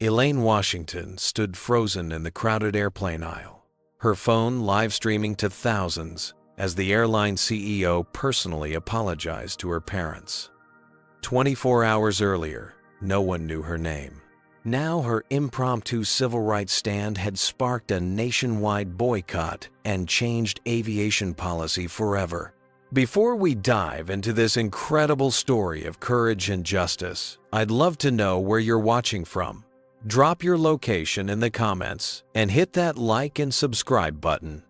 Elaine Washington stood frozen in the crowded airplane aisle, her phone live streaming to thousands as the airline CEO personally apologized to her parents. 24 hours earlier, no one knew her name. Now her impromptu civil rights stand had sparked a nationwide boycott and changed aviation policy forever. Before we dive into this incredible story of courage and justice, I'd love to know where you're watching from. Drop your location in the comments and hit that like and subscribe button.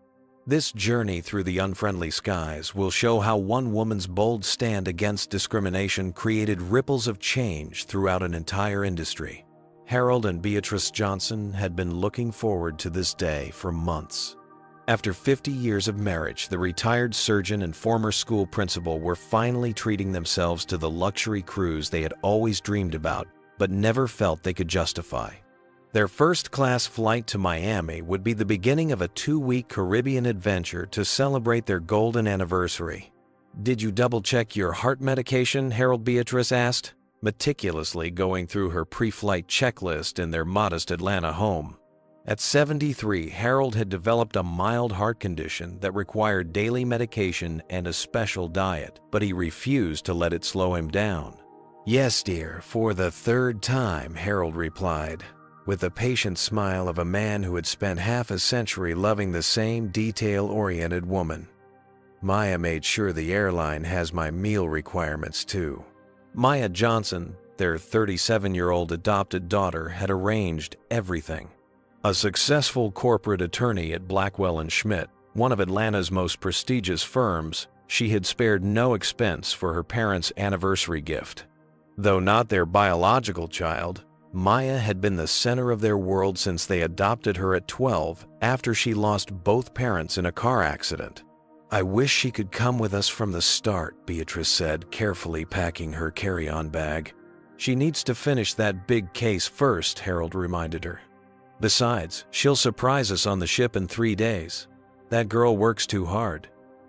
This journey through the unfriendly skies will show how one woman's bold stand against discrimination created ripples of change throughout an entire industry. Harold and Beatrice Johnson had been looking forward to this day for months. After 50 years of marriage, the retired surgeon and former school principal were finally treating themselves to the luxury cruise they had always dreamed about, but never felt they could justify. Their first-class flight to Miami would be the beginning of a 2-week Caribbean adventure to celebrate their golden anniversary. "Did you double-check your heart medication?" Harold Beatrice asked, meticulously going through her pre-flight checklist in their modest Atlanta home. At 73, Harold had developed a mild heart condition that required daily medication and a special diet, but he refused to let it slow him down. "Yes, dear, for the 3rd time," Harold replied, with the patient smile of a man who had spent half a century loving the same detail-oriented woman. "Maya made sure the airline has my meal requirements too." Maya Johnson, their 37-year-old adopted daughter, had arranged everything. A successful corporate attorney at Blackwell & Schmidt, one of Atlanta's most prestigious firms, she had spared no expense for her parents' anniversary gift. Though not their biological child, Maya had been the center of their world since they adopted her at 12 after she lost both parents in a car accident. "I wish she could come with us from the start," Beatrice said, carefully packing her carry-on bag. "She needs to finish that big case first," Harold reminded her. "Besides, she'll surprise us on the ship in 3 days. That girl works too hard."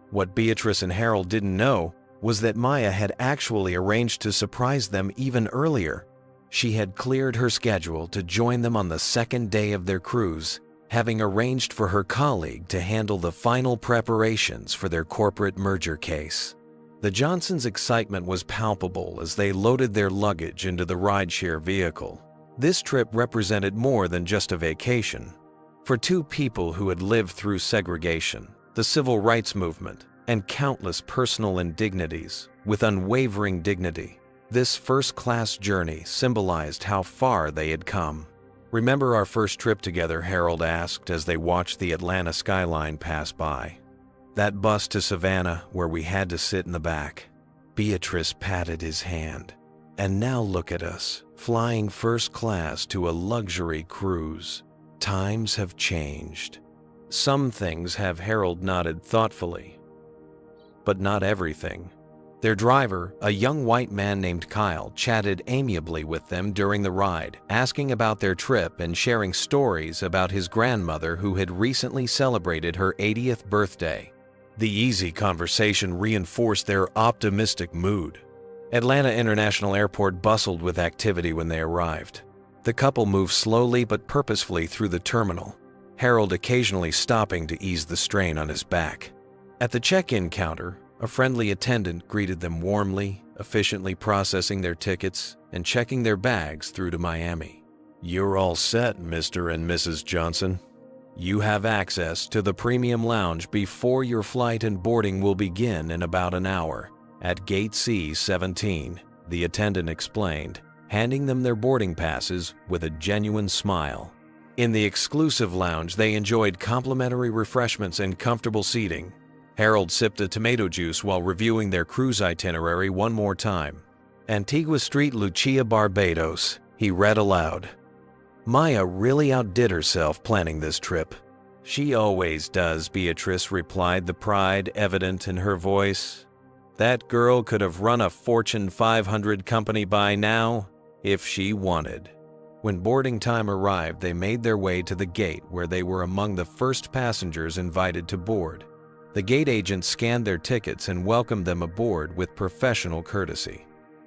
What Beatrice and Harold didn't know was that Maya had actually arranged to surprise them even earlier. She had cleared her schedule to join them on the 2nd day of their cruise, having arranged for her colleague to handle the final preparations for their corporate merger case. The Johnsons' excitement was palpable as they loaded their luggage into the rideshare vehicle. This trip represented more than just a vacation. For two people who had lived through segregation, the civil rights movement, and countless personal indignities with unwavering dignity, this first-class journey symbolized how far they had come. "Remember our first trip together?" Harold asked as they watched the Atlanta skyline pass by. "That bus to Savannah where we had to sit in the back." Beatrice patted his hand. "And now look at us, flying first class to a luxury cruise. Times have changed." "Some things have," Harold nodded thoughtfully. "But not everything." Their driver, a young white man named Kyle, chatted amiably with them during the ride, asking about their trip and sharing stories about his grandmother who had recently celebrated her 80th birthday. The easy conversation reinforced their optimistic mood. Atlanta International Airport bustled with activity when they arrived. The couple moved slowly but purposefully through the terminal, Harold occasionally stopping to ease the strain on his back. At the check-in counter, a friendly attendant greeted them warmly, efficiently processing their tickets and checking their bags through to Miami. "You're all set, Mr. and Mrs. Johnson. You have access to the premium lounge before your flight, and boarding will begin in about an hour at Gate C-17, the attendant explained, handing them their boarding passes with a genuine smile. In the exclusive lounge, they enjoyed complimentary refreshments and comfortable seating. Harold sipped a tomato juice while reviewing their cruise itinerary one more time. "Antigua St. Lucia, Barbados," he read aloud. "Maya really outdid herself planning this trip." "She always does," Beatrice replied, the pride evident in her voice. "That girl could have run a Fortune 500 company by now if she wanted." When boarding time arrived, they made their way to the gate where they were among the first passengers invited to board. The gate agent scanned their tickets and welcomed them aboard with professional courtesy.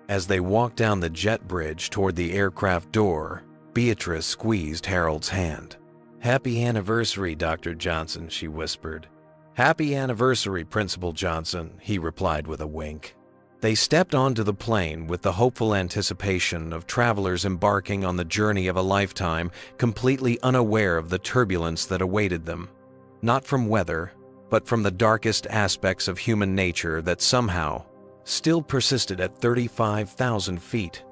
As they walked down the jet bridge toward the aircraft door, Beatrice squeezed Harold's hand. "Happy anniversary, Dr. Johnson," she whispered. "Happy anniversary, Principal Johnson," he replied with a wink. They stepped onto the plane with the hopeful anticipation of travelers embarking on the journey of a lifetime, completely unaware of the turbulence that awaited them. Not from weather, but from the darkest aspects of human nature that somehow still persisted at 35,000 feet.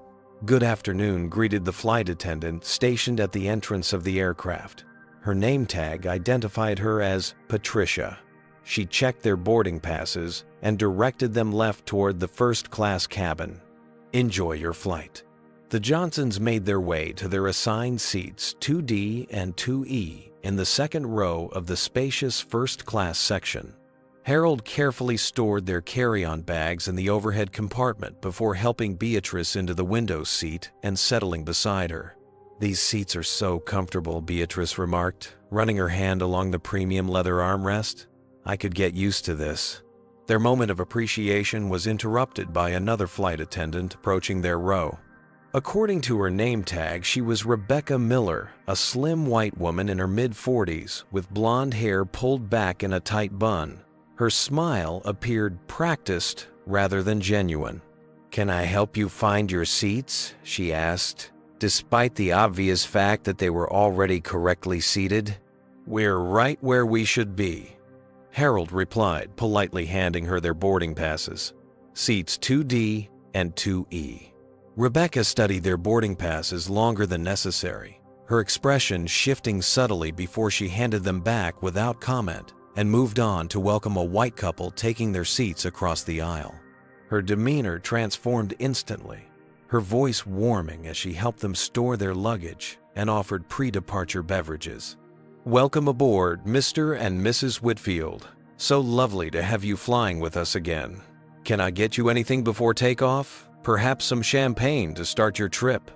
"Good afternoon," greeted the flight attendant stationed at the entrance of the aircraft. Her name tag identified her as Patricia. She checked their boarding passes and directed them left toward the first-class cabin. "Enjoy your flight." The Johnsons made their way to their assigned seats 2D and 2E in the second row of the spacious first-class section. Harold carefully stored their carry-on bags in the overhead compartment before helping Beatrice into the window seat and settling beside her. "These seats are so comfortable," Beatrice remarked, running her hand along the premium leather armrest. "I could get used to this." Their moment of appreciation was interrupted by another flight attendant approaching their row. According to her name tag, she was Rebecca Miller, a slim white woman in her mid-40s with blonde hair pulled back in a tight bun. Her smile appeared practiced rather than genuine. "Can I help you find your seats?" she asked, despite the obvious fact that they were already correctly seated. "We're right where we should be," Harold replied, politely handing her their boarding passes. "Seats 2D and 2E." Rebecca studied their boarding passes longer than necessary, her expression shifting subtly before she handed them back without comment and moved on to welcome a white couple taking their seats across the aisle. Her demeanor transformed instantly, her voice warming as she helped them store their luggage and offered pre-departure beverages. "Welcome aboard, Mr. and Mrs. Whitfield. So lovely to have you flying with us again. Can I get you anything before takeoff? Perhaps some champagne to start your trip?"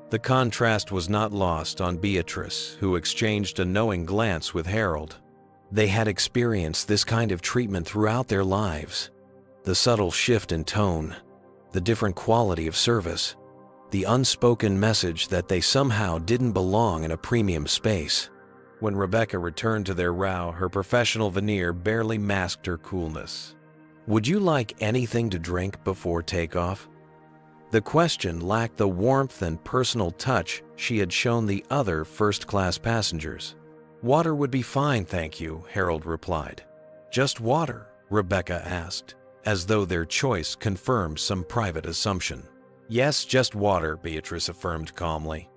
The contrast was not lost on Beatrice, who exchanged a knowing glance with Harold. They had experienced this kind of treatment throughout their lives. The subtle shift in tone, the different quality of service, the unspoken message that they somehow didn't belong in a premium space. When Rebecca returned to their row, her professional veneer barely masked her coolness. "Would you like anything to drink before takeoff?" The question lacked the warmth and personal touch she had shown the other first-class passengers. "Water would be fine, thank you," Harold replied. "Just water?" Rebecca asked, as though their choice confirmed some private assumption. "Yes, just water," Beatrice affirmed calmly.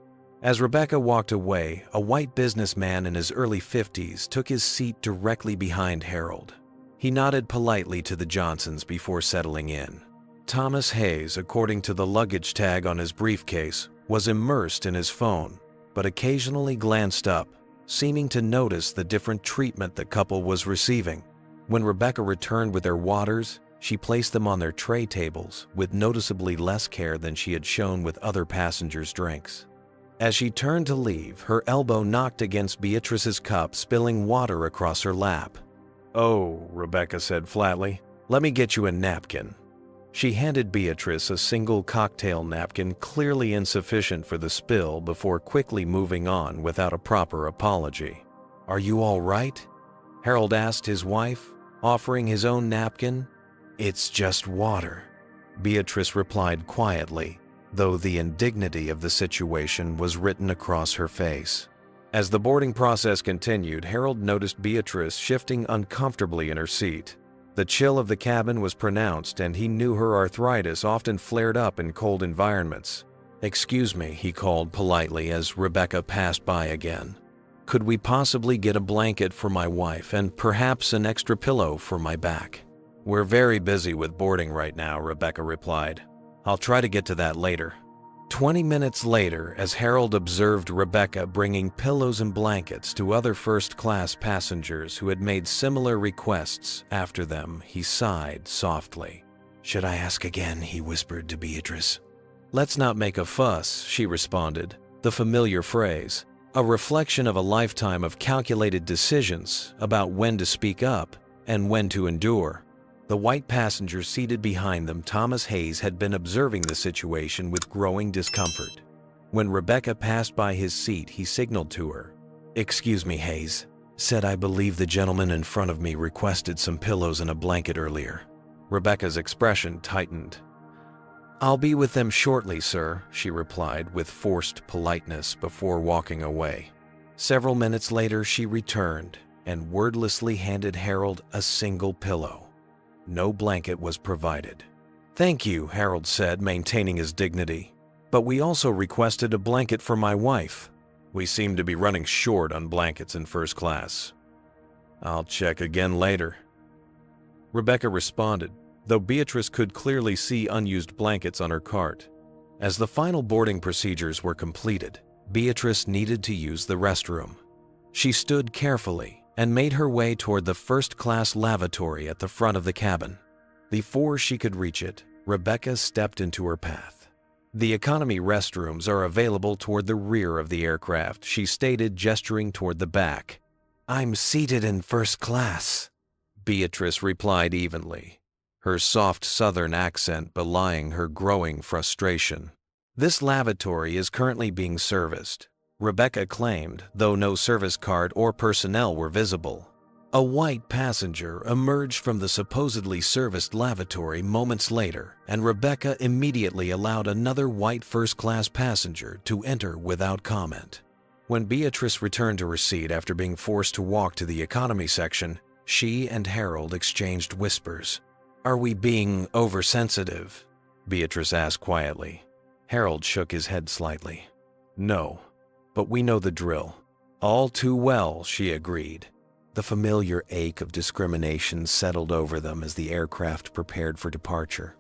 As Rebecca walked away, a white businessman in his early 50s took his seat directly behind Harold. He nodded politely to the Johnsons before settling in. Thomas Hayes, according to the luggage tag on his briefcase, was immersed in his phone, but occasionally glanced up, seeming to notice the different treatment the couple was receiving. When Rebecca returned with their waters, she placed them on their tray tables with noticeably less care than she had shown with other passengers' drinks. As she turned to leave, her elbow knocked against Beatrice's cup, spilling water across her lap. "Oh," Rebecca said flatly, "let me get you a napkin." She handed Beatrice a single cocktail napkin, clearly insufficient for the spill, before quickly moving on without a proper apology. "Are you all right?" Harold asked his wife, offering his own napkin. "It's just water," Beatrice replied quietly, though the indignity of the situation was written across her face. As the boarding process continued, Harold noticed Beatrice shifting uncomfortably in her seat. The chill of the cabin was pronounced, and he knew her arthritis often flared up in cold environments. "Excuse me," he called politely as Rebecca passed by again. "Could we possibly get a blanket for my wife and perhaps an extra pillow for my back?" "We're very busy with boarding right now," Rebecca replied. "I'll try to get to that later." 20 minutes later, as Harold observed Rebecca bringing pillows and blankets to other first-class passengers who had made similar requests after them, he sighed softly. "Should I ask again?" he whispered to Beatrice. "Let's not make a fuss," she responded, the familiar phrase, a reflection of a lifetime of calculated decisions about when to speak up and when to endure. The white passenger seated behind them, Thomas Hayes, had been observing the situation with growing discomfort. When Rebecca passed by his seat, he signaled to her. "Excuse me, Hayes. Said I believe the gentleman in front of me requested some pillows and a blanket earlier." Rebecca's expression tightened. "I'll be with them shortly, sir," she replied with forced politeness before walking away. Several minutes later, she returned and wordlessly handed Harold a single pillow. No blanket was provided. "Thank you," Harold said, maintaining his dignity. "But we also requested a blanket for my wife. We seem to be running short on blankets in first class. I'll check again later." Rebecca responded, though Beatrice could clearly see unused blankets on her cart. As the final boarding procedures were completed, Beatrice needed to use the restroom. She stood carefully and made her way toward the first-class lavatory at the front of the cabin. Before she could reach it, Rebecca stepped into her path. "The economy restrooms are available toward the rear of the aircraft," she stated, gesturing toward the back. "I'm seated in first class," Beatrice replied evenly, her soft southern accent belying her growing frustration. "This lavatory is currently being serviced," Rebecca claimed, though no service card or personnel were visible. A white passenger emerged from the supposedly serviced lavatory moments later, and Rebecca immediately allowed another white first-class passenger to enter without comment. When Beatrice returned to her seat after being forced to walk to the economy section, she and Harold exchanged whispers. "Are we being oversensitive?" Beatrice asked quietly. Harold shook his head slightly. "No, but we know the drill." "All too well," she agreed. The familiar ache of discrimination settled over them as the aircraft prepared for departure.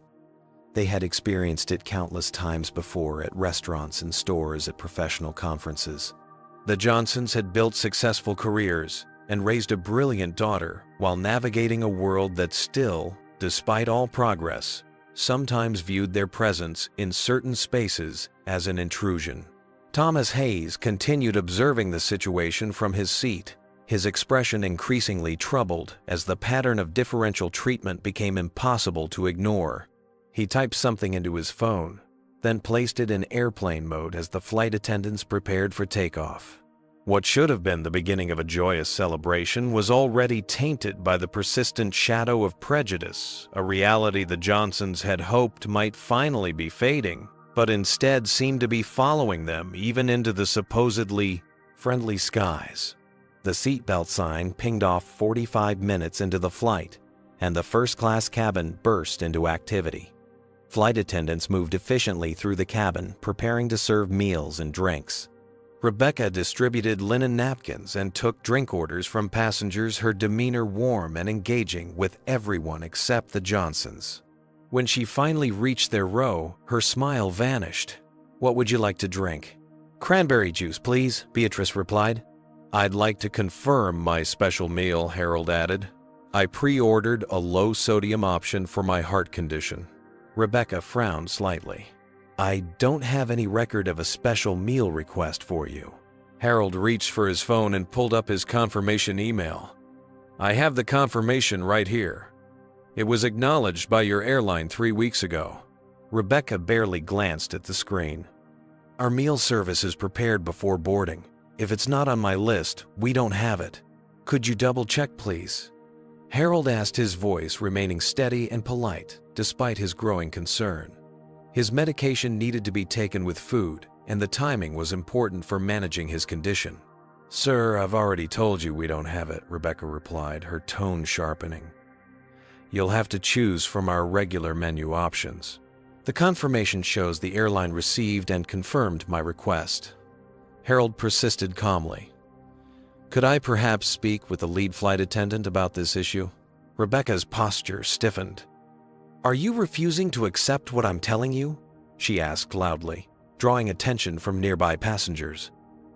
They had experienced it countless times before at restaurants and stores, at professional conferences. The Johnsons had built successful careers and raised a brilliant daughter while navigating a world that still, despite all progress, sometimes viewed their presence in certain spaces as an intrusion. Thomas Hayes continued observing the situation from his seat, his expression increasingly troubled as the pattern of differential treatment became impossible to ignore. He typed something into his phone, then placed it in airplane mode as the flight attendants prepared for takeoff. What should have been the beginning of a joyous celebration was already tainted by the persistent shadow of prejudice, a reality the Johnsons had hoped might finally be fading, but instead seemed to be following them even into the supposedly friendly skies. The seatbelt sign pinged off 45 minutes into the flight, and the first-class cabin burst into activity. Flight attendants moved efficiently through the cabin, preparing to serve meals and drinks. Rebecca distributed linen napkins and took drink orders from passengers, her demeanor warm and engaging with everyone except the Johnsons. When she finally reached their row, her smile vanished. "What would you like to drink?" "Cranberry juice, please," Beatrice replied. "I'd like to confirm my special meal," Harold added. "I pre-ordered a low-sodium option for my heart condition." Rebecca frowned slightly. "I don't have any record of a special meal request for you." Harold reached for his phone and pulled up his confirmation email. "I have the confirmation right here. It was acknowledged by your airline 3 weeks ago." Rebecca barely glanced at the screen. "Our meal service is prepared before boarding. If it's not on my list, we don't have it. Could you double-check, please?" Harold asked, his voice remaining steady and polite despite his growing concern. His medication needed to be taken with food, and the timing was important for managing his condition. "Sir, I've already told you we don't have it," Rebecca replied, her tone sharpening. "You'll have to choose from our regular menu options." "The confirmation shows the airline received and confirmed my request." Harold persisted calmly. "Could I perhaps speak with the lead flight attendant about this issue?" Rebecca's posture stiffened. "Are you refusing to accept what I'm telling you?" she asked loudly, drawing attention from nearby passengers.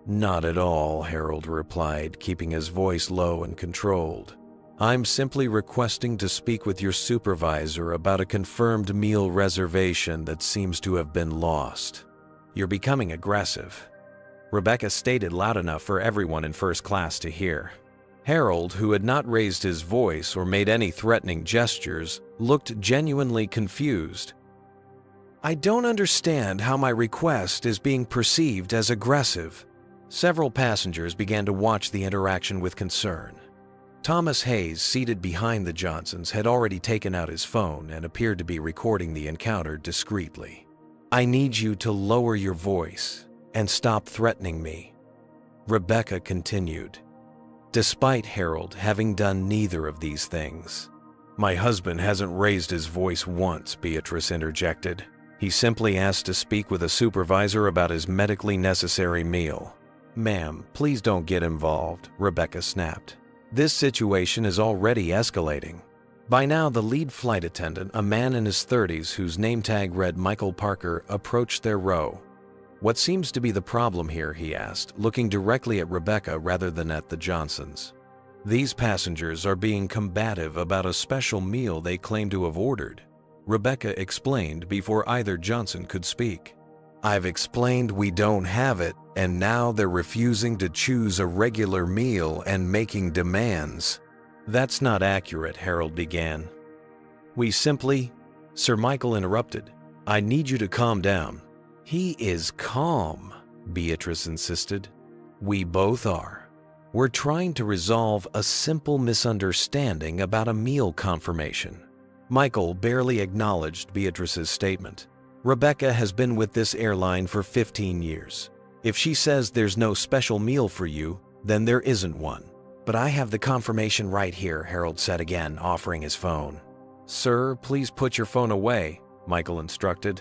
"Not at all," Harold replied, keeping his voice low and controlled. "I'm simply requesting to speak with your supervisor about a confirmed meal reservation that seems to have been lost." "You're becoming aggressive," Rebecca stated loud enough for everyone in first class to hear. Harold, who had not raised his voice or made any threatening gestures, looked genuinely confused. I don't understand how my request is being perceived as aggressive. Several passengers began to watch the interaction with concern. Thomas Hayes, seated behind the Johnsons, had already taken out his phone and appeared to be recording the encounter discreetly. I need you to lower your voice and stop threatening me, Rebecca continued. Despite Harold having done neither of these things. My husband hasn't raised his voice once, Beatrice interjected. He simply asked to speak with a supervisor about his medically necessary meal. Ma'am, please don't get involved, Rebecca snapped. This situation is already escalating. By now, the lead flight attendant, a man in his 30s whose name tag read Michael Parker, approached their row. What seems to be the problem here, he asked, looking directly at Rebecca rather than at the Johnsons. These passengers are being combative about a special meal they claim to have ordered, Rebecca explained before either Johnson could speak. I've explained we don't have it, and now they're refusing to choose a regular meal and making demands. That's not accurate, Harold began. We simply... Sir Michael interrupted. I need you to calm down. He is calm, Beatrice insisted. We both are. We're trying to resolve a simple misunderstanding about a meal confirmation. Michael barely acknowledged Beatrice's statement. Rebecca has been with this airline for 15 years. If she says there's no special meal for you, then there isn't one. But I have the confirmation right here, Harold said again, offering his phone. Sir, please put your phone away, Michael instructed.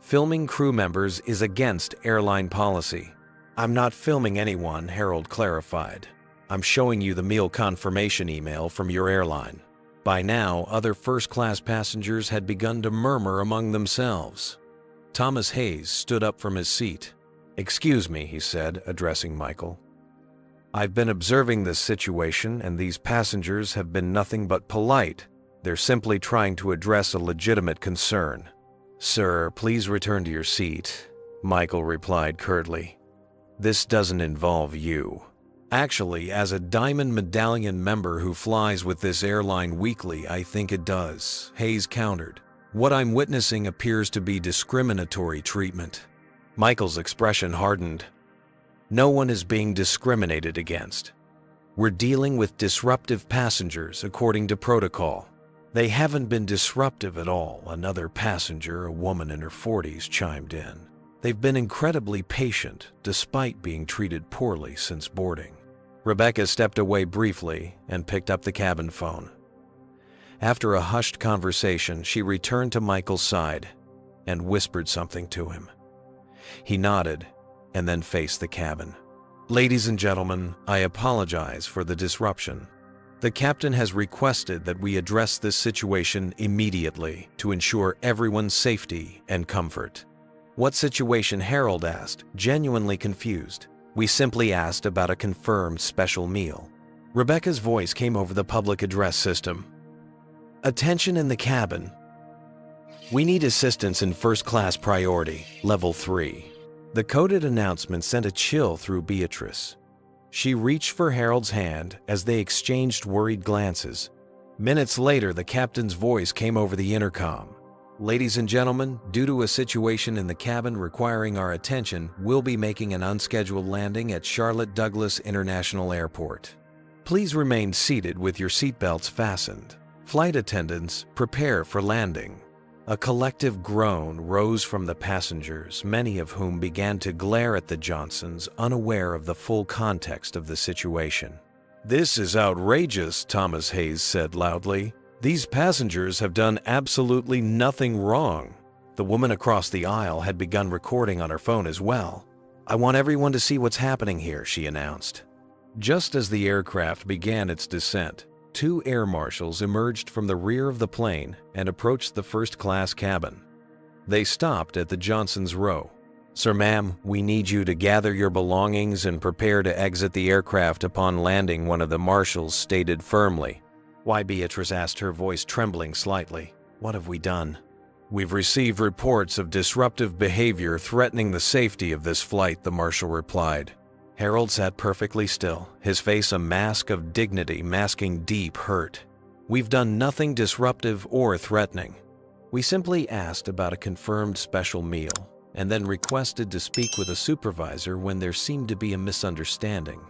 Filming crew members is against airline policy. I'm not filming anyone, Harold clarified. I'm showing you the meal confirmation email from your airline. By now, other first-class passengers had begun to murmur among themselves. Thomas Hayes stood up from his seat. Excuse me, he said, addressing Michael. I've been observing this situation, and these passengers have been nothing but polite. They're simply trying to address a legitimate concern. Sir, please return to your seat, Michael replied curtly. This doesn't involve you. Actually, as a Diamond Medallion member who flies with this airline weekly, I think it does, Hayes countered. What I'm witnessing appears to be discriminatory treatment. Michael's expression hardened. No one is being discriminated against. We're dealing with disruptive passengers according to protocol. They haven't been disruptive at all, another passenger, a woman in her 40s, chimed in. They've been incredibly patient, despite being treated poorly since boarding. Rebecca stepped away briefly and picked up the cabin phone. After a hushed conversation, she returned to Michael's side and whispered something to him. He nodded and then faced the cabin. Ladies and gentlemen, I apologize for the disruption. The captain has requested that we address this situation immediately to ensure everyone's safety and comfort. What situation? Harold asked, genuinely confused. We simply asked about a confirmed special meal. Rebecca's voice came over the public address system. Attention in the cabin. We need assistance in first-class priority, level 3. The coded announcement sent a chill through Beatrice. She reached for Harold's hand as they exchanged worried glances. Minutes later, the captain's voice came over the intercom. Ladies and gentlemen, due to a situation in the cabin requiring our attention, we'll be making an unscheduled landing at Charlotte Douglas International Airport. Please remain seated with your seatbelts fastened. Flight attendants, prepare for landing. A collective groan rose from the passengers, many of whom began to glare at the Johnsons, unaware of the full context of the situation. This is outrageous, Thomas Hayes said loudly. These passengers have done absolutely nothing wrong. The woman across the aisle had begun recording on her phone as well. I want everyone to see what's happening here, she announced. Just as the aircraft began its descent, 2 air marshals emerged from the rear of the plane and approached the first-class cabin. They stopped at the Johnsons' row. Sir, ma'am, we need you to gather your belongings and prepare to exit the aircraft upon landing, one of the marshals stated firmly. Why? Beatrice asked, her voice trembling slightly. What have we done? We've received reports of disruptive behavior threatening the safety of this flight, the marshal replied. Harold sat perfectly still, his face a mask of dignity masking deep hurt. We've done nothing disruptive or threatening. We simply asked about a confirmed special meal and then requested to speak with a supervisor when there seemed to be a misunderstanding.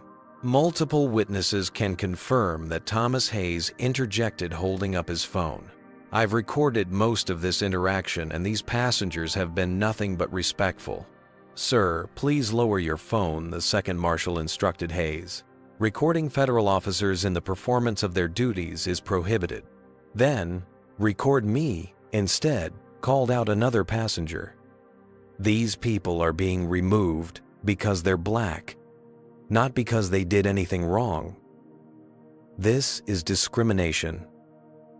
Multiple witnesses can confirm that Thomas Hayes interjected holding up his phone. I've recorded most of this interaction and these passengers have been nothing but respectful. Sir, please lower your phone, the second marshal instructed Hayes. Recording federal officers in the performance of their duties is prohibited. Then, record me instead, called out another passenger. These people are being removed because they're black, not because they did anything wrong. This is discrimination,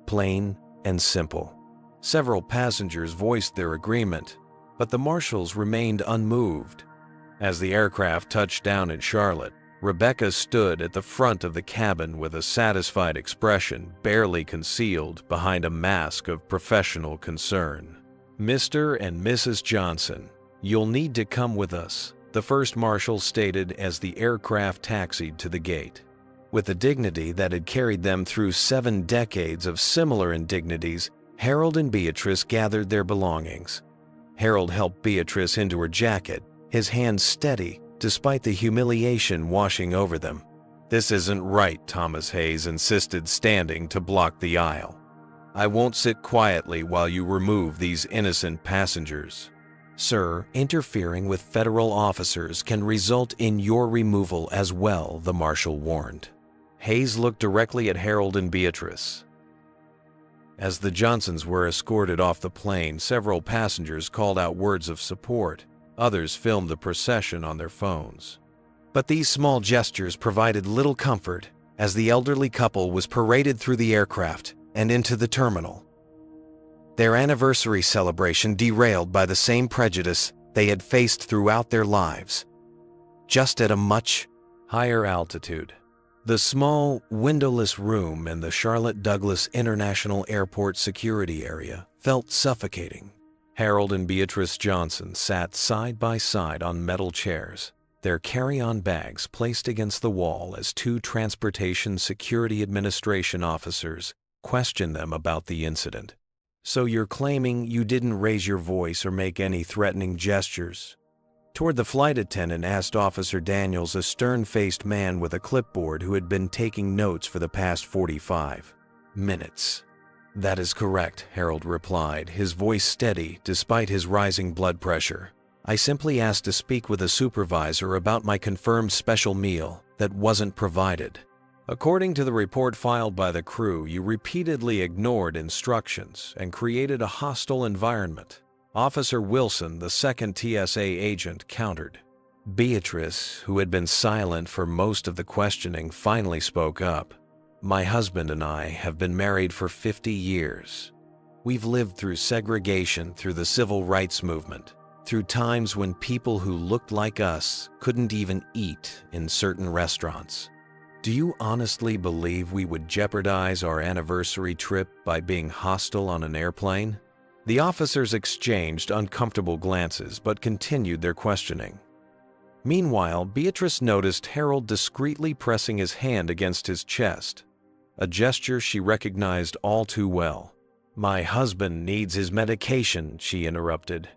plain and simple. Several passengers voiced their agreement, but the marshals remained unmoved. As the aircraft touched down in Charlotte, Rebecca stood at the front of the cabin with a satisfied expression barely concealed behind a mask of professional concern. "Mr. and Mrs. Johnson, you'll need to come with us," the first marshal stated as the aircraft taxied to the gate. With the dignity that had carried them through 7 decades of similar indignities, Harold and Beatrice gathered their belongings. Harold helped Beatrice into her jacket, his hands steady despite the humiliation washing over them. "This isn't right," Thomas Hayes insisted, standing to block the aisle. "I won't sit quietly while you remove these innocent passengers." "Sir, interfering with federal officers can result in your removal as well," the marshal warned. Hayes looked directly at Harold and Beatrice. As the Johnsons were escorted off the plane, several passengers called out words of support. Others filmed the procession on their phones. But these small gestures provided little comfort as the elderly couple was paraded through the aircraft and into the terminal. Their anniversary celebration derailed by the same prejudice they had faced throughout their lives, just at a much higher altitude. The small, windowless room in the Charlotte Douglas International Airport security area felt suffocating. Harold and Beatrice Johnson sat side by side on metal chairs, their carry-on bags placed against the wall as 2 Transportation Security Administration officers questioned them about the incident. "So you're claiming you didn't raise your voice or make any threatening gestures?" Toward the flight attendant asked Officer Daniels, a stern-faced man with a clipboard who had been taking notes for the past 45 minutes. "That is correct," Harold replied, his voice steady despite his rising blood pressure. "I simply asked to speak with a supervisor about my confirmed special meal that wasn't provided. According to the report filed by the crew, you repeatedly ignored instructions and created a hostile environment." Officer Wilson, the second TSA agent, countered. Beatrice, who had been silent for most of the questioning, finally spoke up. "My husband and I have been married for 50 years. We've lived through segregation, through the civil rights movement, through times when people who looked like us couldn't even eat in certain restaurants. Do you honestly believe we would jeopardize our anniversary trip by being hostile on an airplane?" The officers exchanged uncomfortable glances but continued their questioning. Meanwhile, Beatrice noticed Harold discreetly pressing his hand against his chest, a gesture she recognized all too well. "My husband needs his medication," she interrupted.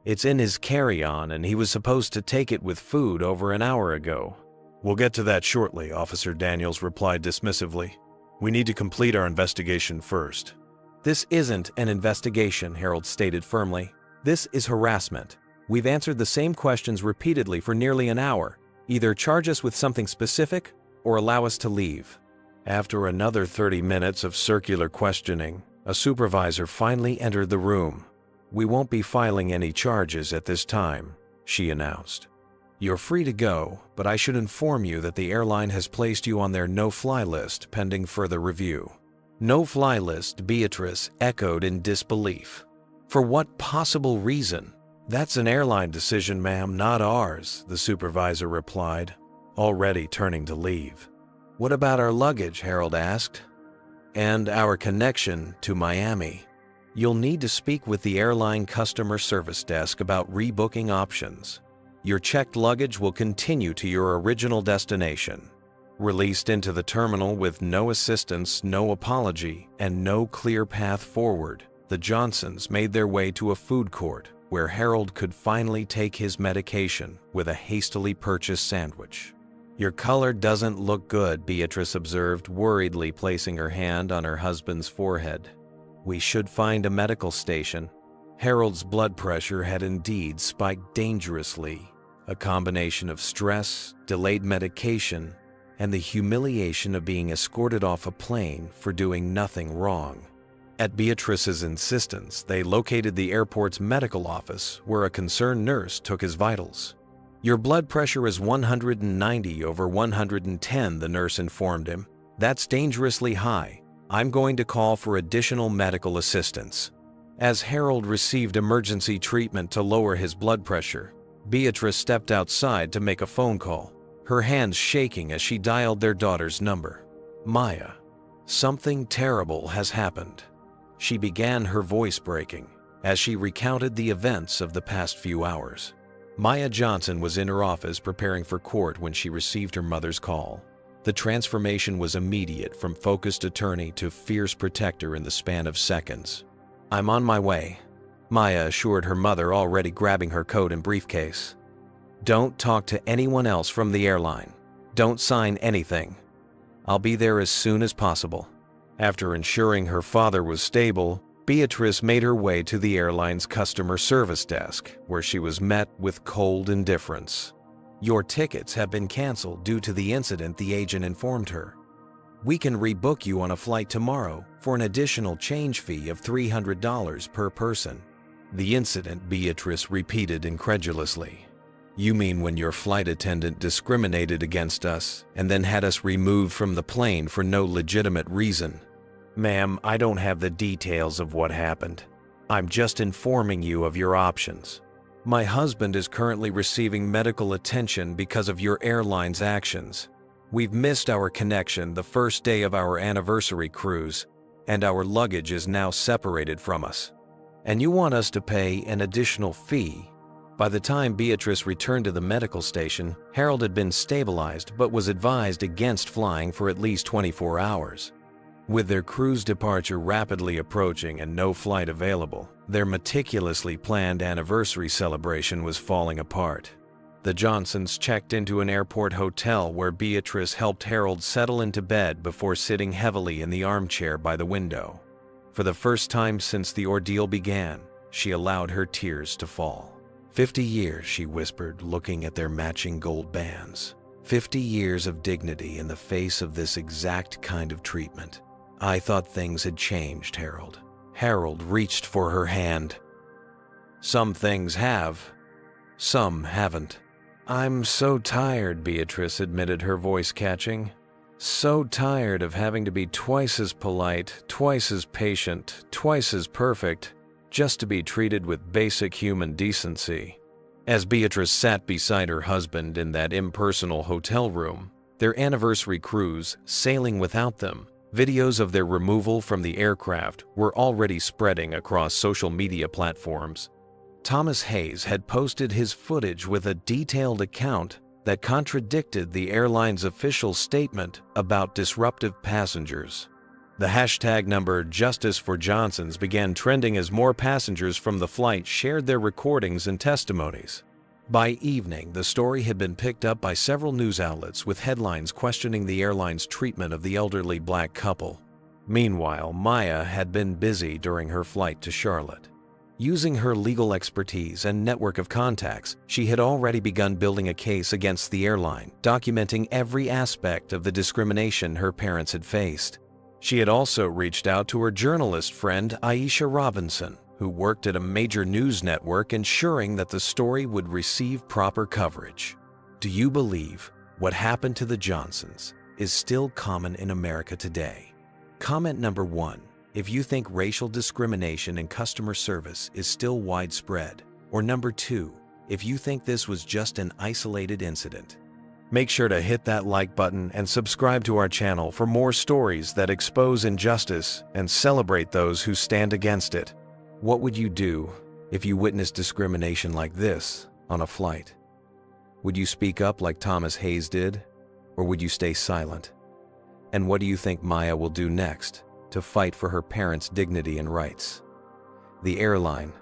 "It's in his carry-on and he was supposed to take it with food over an hour ago." "We'll get to that shortly," Officer Daniels replied dismissively. "We need to complete our investigation first." "This isn't an investigation," Harold stated firmly. "This is harassment. We've answered the same questions repeatedly for nearly an hour. Either charge us with something specific or allow us to leave." After another 30 minutes of circular questioning, a supervisor finally entered the room. "We won't be filing any charges at this time," she announced. "You're free to go, but I should inform you that the airline has placed you on their no-fly list pending further review." "No-fly list," Beatrice echoed in disbelief. "For what possible reason?" "That's an airline decision, ma'am, not ours," the supervisor replied, already turning to leave. "What about our luggage?" Harold asked. "And our connection to Miami?" "You'll need to speak with the airline customer service desk about rebooking options. Your checked luggage will continue to your original destination." Released into the terminal with no assistance, no apology, and no clear path forward, The Johnsons made their way to a food court where Harold could finally take his medication with a hastily purchased sandwich. "Your color doesn't look good," Beatrice observed, worriedly placing her hand on her husband's forehead. "We should find a medical station." Harold's blood pressure had indeed spiked dangerously, a combination of stress, delayed medication, and the humiliation of being escorted off a plane for doing nothing wrong. At Beatrice's insistence, they located the airport's medical office, where a concerned nurse took his vitals. "Your blood pressure is 190/110, the nurse informed him. "That's dangerously high. I'm going to call for additional medical assistance." As Harold received emergency treatment to lower his blood pressure, Beatrice stepped outside to make a phone call, her hands shaking as she dialed their daughter's number. "Maya, something terrible has happened," she began, her voice breaking, as she recounted the events of the past few hours. Maya Johnson was in her office preparing for court when she received her mother's call. The transformation was immediate, from focused attorney to fierce protector in the span of seconds. "I'm on my way," Maya assured her mother, already grabbing her coat and briefcase. "Don't talk to anyone else from the airline. Don't sign anything. I'll be there as soon as possible." After ensuring her father was stable, Beatrice made her way to the airline's customer service desk, where she was met with cold indifference. "Your tickets have been canceled due to the incident," the agent informed her. "We can rebook you on a flight tomorrow for an additional change fee of $300 per person." "The incident," Beatrice repeated incredulously. "You mean when your flight attendant discriminated against us and then had us removed from the plane for no legitimate reason?" "Ma'am, I don't have the details of what happened. I'm just informing you of your options. My husband is currently receiving medical attention because of your airline's actions. We've missed our connection the first day of our anniversary cruise, and our luggage is now separated from us. And you want us to pay an additional fee?" By the time Beatrice returned to the medical station, Harold had been stabilized but was advised against flying for at least 24 hours. With their cruise departure rapidly approaching and no flight available, their meticulously planned anniversary celebration was falling apart. The Johnsons checked into an airport hotel where Beatrice helped Harold settle into bed before sitting heavily in the armchair by the window. For the first time since the ordeal began, she allowed her tears to fall. 50 years, she whispered, looking at their matching gold bands. 50 years of dignity in the face of this exact kind of treatment. I thought things had changed, Harold. Harold reached for her hand. Some things have. Some haven't. I'm so tired, Beatrice admitted, her voice catching. So tired of having to be twice as polite, twice as patient, twice as perfect, just to be treated with basic human decency. As Beatrice sat beside her husband in that impersonal hotel room, their anniversary cruise sailing without them, videos of their removal from the aircraft were already spreading across social media platforms. Thomas Hayes had posted his footage with a detailed account that contradicted the airline's official statement about disruptive passengers. The hashtag number Justice for Johnsons began trending as more passengers from the flight shared their recordings and testimonies. By evening, the story had been picked up by several news outlets with headlines questioning the airline's treatment of the elderly black couple. Meanwhile, Maya had been busy during her flight to Charlotte. Using her legal expertise and network of contacts, she had already begun building a case against the airline, documenting every aspect of the discrimination her parents had faced. She had also reached out to her journalist friend Aisha Robinson, who worked at a major news network, ensuring that the story would receive proper coverage. Do you believe what happened to the Johnsons is still common in America today? Comment number 1. If you think racial discrimination in customer service is still widespread, or number 2, if you think this was just an isolated incident. Make sure to hit that like button and subscribe to our channel for more stories that expose injustice and celebrate those who stand against it. What would you do if you witnessed discrimination like this on a flight? Would you speak up like Thomas Hayes did, or would you stay silent? And what do you think Maya will do next to fight for her parents' dignity and rights? The airline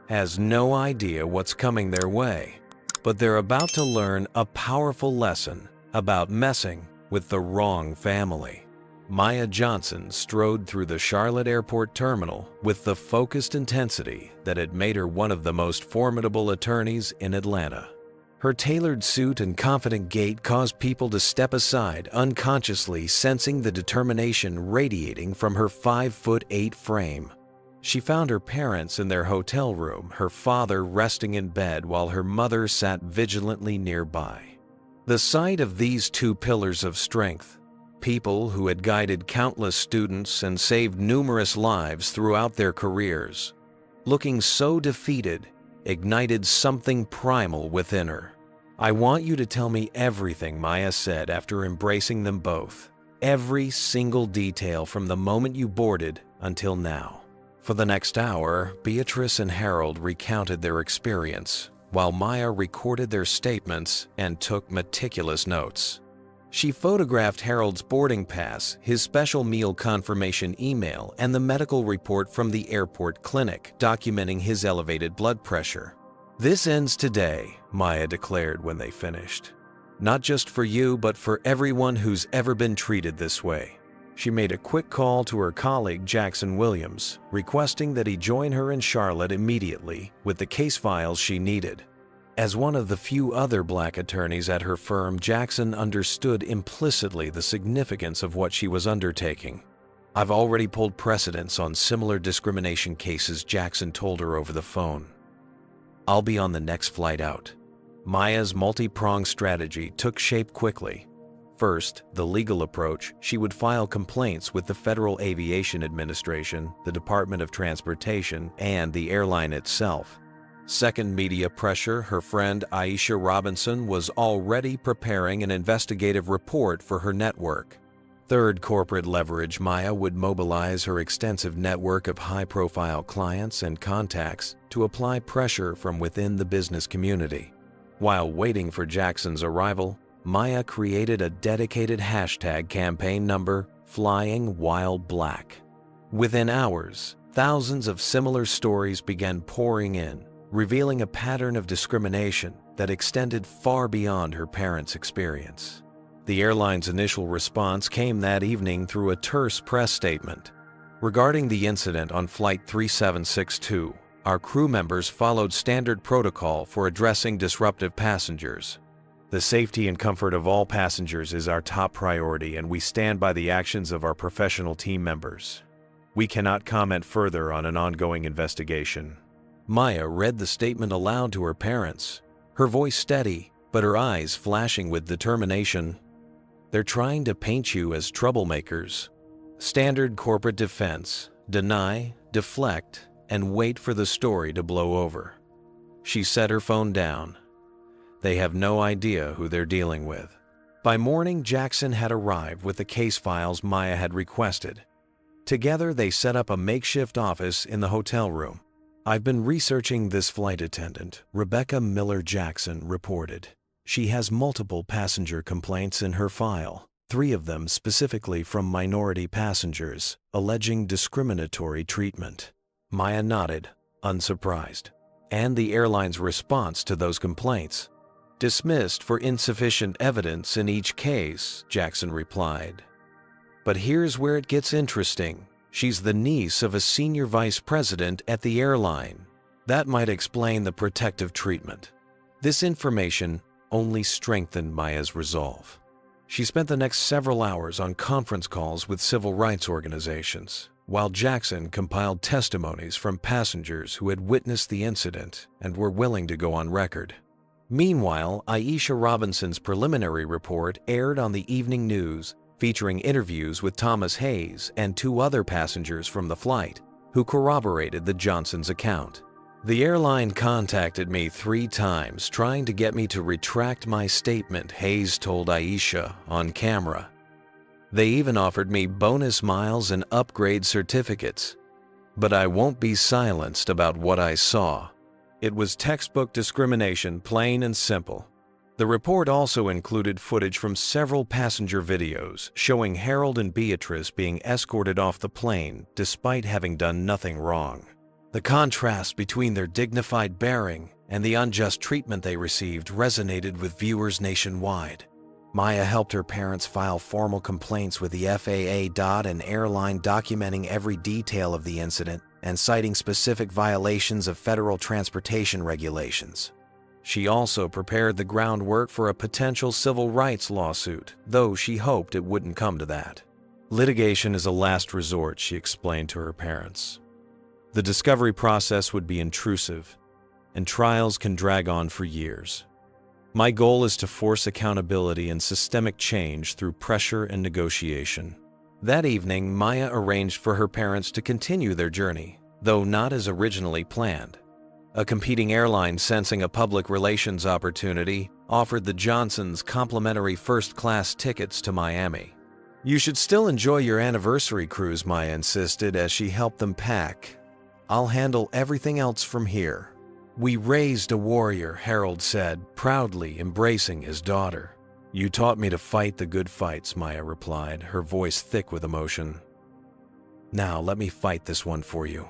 has no idea what's coming their way, but they're about to learn a powerful lesson about messing with the wrong family. Maya Johnson strode through the Charlotte Airport terminal with the focused intensity that had made her one of the most formidable attorneys in Atlanta. Her tailored suit and confident gait caused people to step aside, unconsciously sensing the determination radiating from her 5'8" frame. She found her parents in their hotel room, her father resting in bed while her mother sat vigilantly nearby. The sight of these two pillars of strength, people who had guided countless students and saved numerous lives throughout their careers, looking so defeated, ignited something primal within her. "I want you to tell me everything," Maya said after embracing them both. "Every single detail from the moment you boarded until now." For the next hour, Beatrice and Harold recounted their experience, while Maya recorded their statements and took meticulous notes. She photographed Harold's boarding pass, his special meal confirmation email, and the medical report from the airport clinic documenting his elevated blood pressure. "This ends today," Maya declared when they finished. "Not just for you, but for everyone who's ever been treated this way." She made a quick call to her colleague Jackson Williams, requesting that he join her in Charlotte immediately with the case files she needed. As one of the few other black attorneys at her firm, Jackson understood implicitly the significance of what she was undertaking. "I've already pulled precedents on similar discrimination cases," Jackson told her over the phone. "I'll be on the next flight out." Maya's multi-pronged strategy took shape quickly. First, the legal approach. She would file complaints with the Federal Aviation Administration, the Department of Transportation, and the airline itself. Second, media pressure. Her friend Aisha Robinson was already preparing an investigative report for her network. Third, corporate leverage. Maya would mobilize her extensive network of high-profile clients and contacts to apply pressure from within the business community. While waiting for Jackson's arrival, Maya created a dedicated hashtag campaign number, Flying While Black. Within hours, thousands of similar stories began pouring in, revealing a pattern of discrimination that extended far beyond her parents' experience. The airline's initial response came that evening through a terse press statement. "Regarding the incident on Flight 3762, our crew members followed standard protocol for addressing disruptive passengers. The safety and comfort of all passengers is our top priority, and we stand by the actions of our professional team members. We cannot comment further on an ongoing investigation." Maya read the statement aloud to her parents, her voice steady, but her eyes flashing with determination. "They're trying to paint you as troublemakers. Standard corporate defense: deny, deflect, and wait for the story to blow over." She set her phone down. They have no idea who they're dealing with. By morning, Jackson had arrived with the case files Maya had requested. Together, they set up a makeshift office in the hotel room. "I've been researching this flight attendant," Rebecca Miller Jackson reported. "She has multiple passenger complaints in her file, 3 of them specifically from minority passengers, alleging discriminatory treatment." Maya nodded, unsurprised. "And the airline's response to those complaints?" "Dismissed for insufficient evidence in each case," Jackson replied. "But here's where it gets interesting. She's the niece of a senior vice president at the airline. That might explain the protective treatment." This information only strengthened Maya's resolve. She spent the next several hours on conference calls with civil rights organizations, while Jackson compiled testimonies from passengers who had witnessed the incident and were willing to go on record. Meanwhile, Aisha Robinson's preliminary report aired on the evening news, featuring interviews with Thomas Hayes and 2 other passengers from the flight, who corroborated the Johnsons' account. "The airline contacted me 3 times trying to get me to retract my statement," Hayes told Aisha on camera. "They even offered me bonus miles and upgrade certificates. But I won't be silenced about what I saw. It was textbook discrimination, plain and simple." The report also included footage from several passenger videos showing Harold and Beatrice being escorted off the plane despite having done nothing wrong. The contrast between their dignified bearing and the unjust treatment they received resonated with viewers nationwide. Maya helped her parents file formal complaints with the FAA and Airline, documenting every detail of the incident and citing specific violations of federal transportation regulations. She also prepared the groundwork for a potential civil rights lawsuit, though she hoped it wouldn't come to that. Litigation is a last resort, she explained to her parents. The discovery process would be intrusive, and trials can drag on for years. My goal is to force accountability and systemic change through pressure and negotiation. That evening, Maya arranged for her parents to continue their journey, though not as originally planned. A competing airline, sensing a public relations opportunity, offered the Johnsons complimentary first-class tickets to Miami. "You should still enjoy your anniversary cruise," Maya insisted as she helped them pack. "I'll handle everything else from here." "We raised a warrior," Harold said, proudly embracing his daughter. "You taught me to fight the good fights," Maya replied, her voice thick with emotion. "Now let me fight this one for you."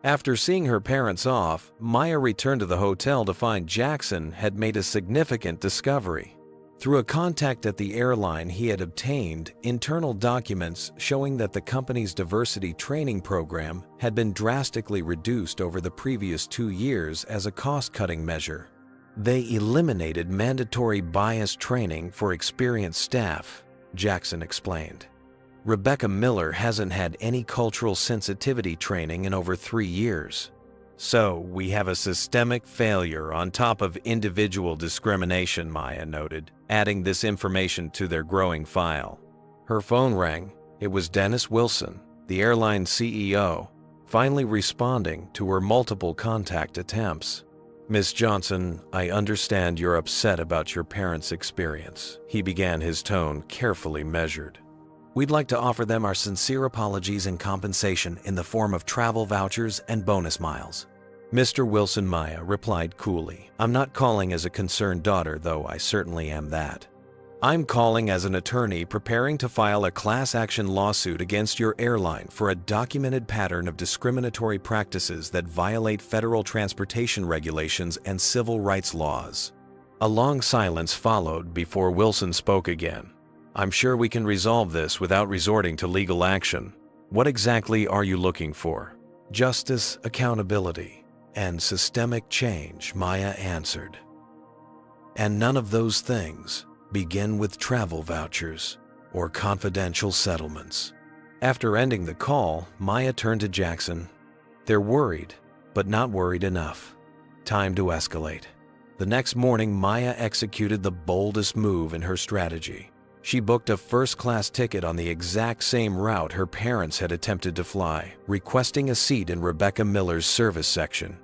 After seeing her parents off, Maya returned to the hotel to find Jackson had made a significant discovery. Through a contact at the airline, he had obtained internal documents showing that the company's diversity training program had been drastically reduced over the previous 2 years as a cost-cutting measure. They eliminated mandatory bias training for experienced staff, Jackson explained. Rebecca Miller hasn't had any cultural sensitivity training in over 3 years. "So we have a systemic failure on top of individual discrimination," Maya noted, adding this information to their growing file. Her phone rang. It was Dennis Wilson, the airline CEO, finally responding to her multiple contact attempts. "Miss Johnson, I understand you're upset about your parents' experience," he began, his tone carefully measured. "We'd like to offer them our sincere apologies and compensation in the form of travel vouchers and bonus miles." "Mr. Wilson," Maya replied coolly, "I'm not calling as a concerned daughter, though I certainly am that. I'm calling as an attorney preparing to file a class action lawsuit against your airline for a documented pattern of discriminatory practices that violate federal transportation regulations and civil rights laws." A long silence followed before Wilson spoke again. "I'm sure we can resolve this without resorting to legal action. What exactly are you looking for?" "Justice, accountability, and systemic change," Maya answered. "And none of those things begin with travel vouchers or confidential settlements." After ending the call, Maya turned to Jackson. "They're worried, but not worried enough. Time to escalate." The next morning, Maya executed the boldest move in her strategy. She booked a first-class ticket on the exact same route her parents had attempted to fly, requesting a seat in Rebecca Miller's service section.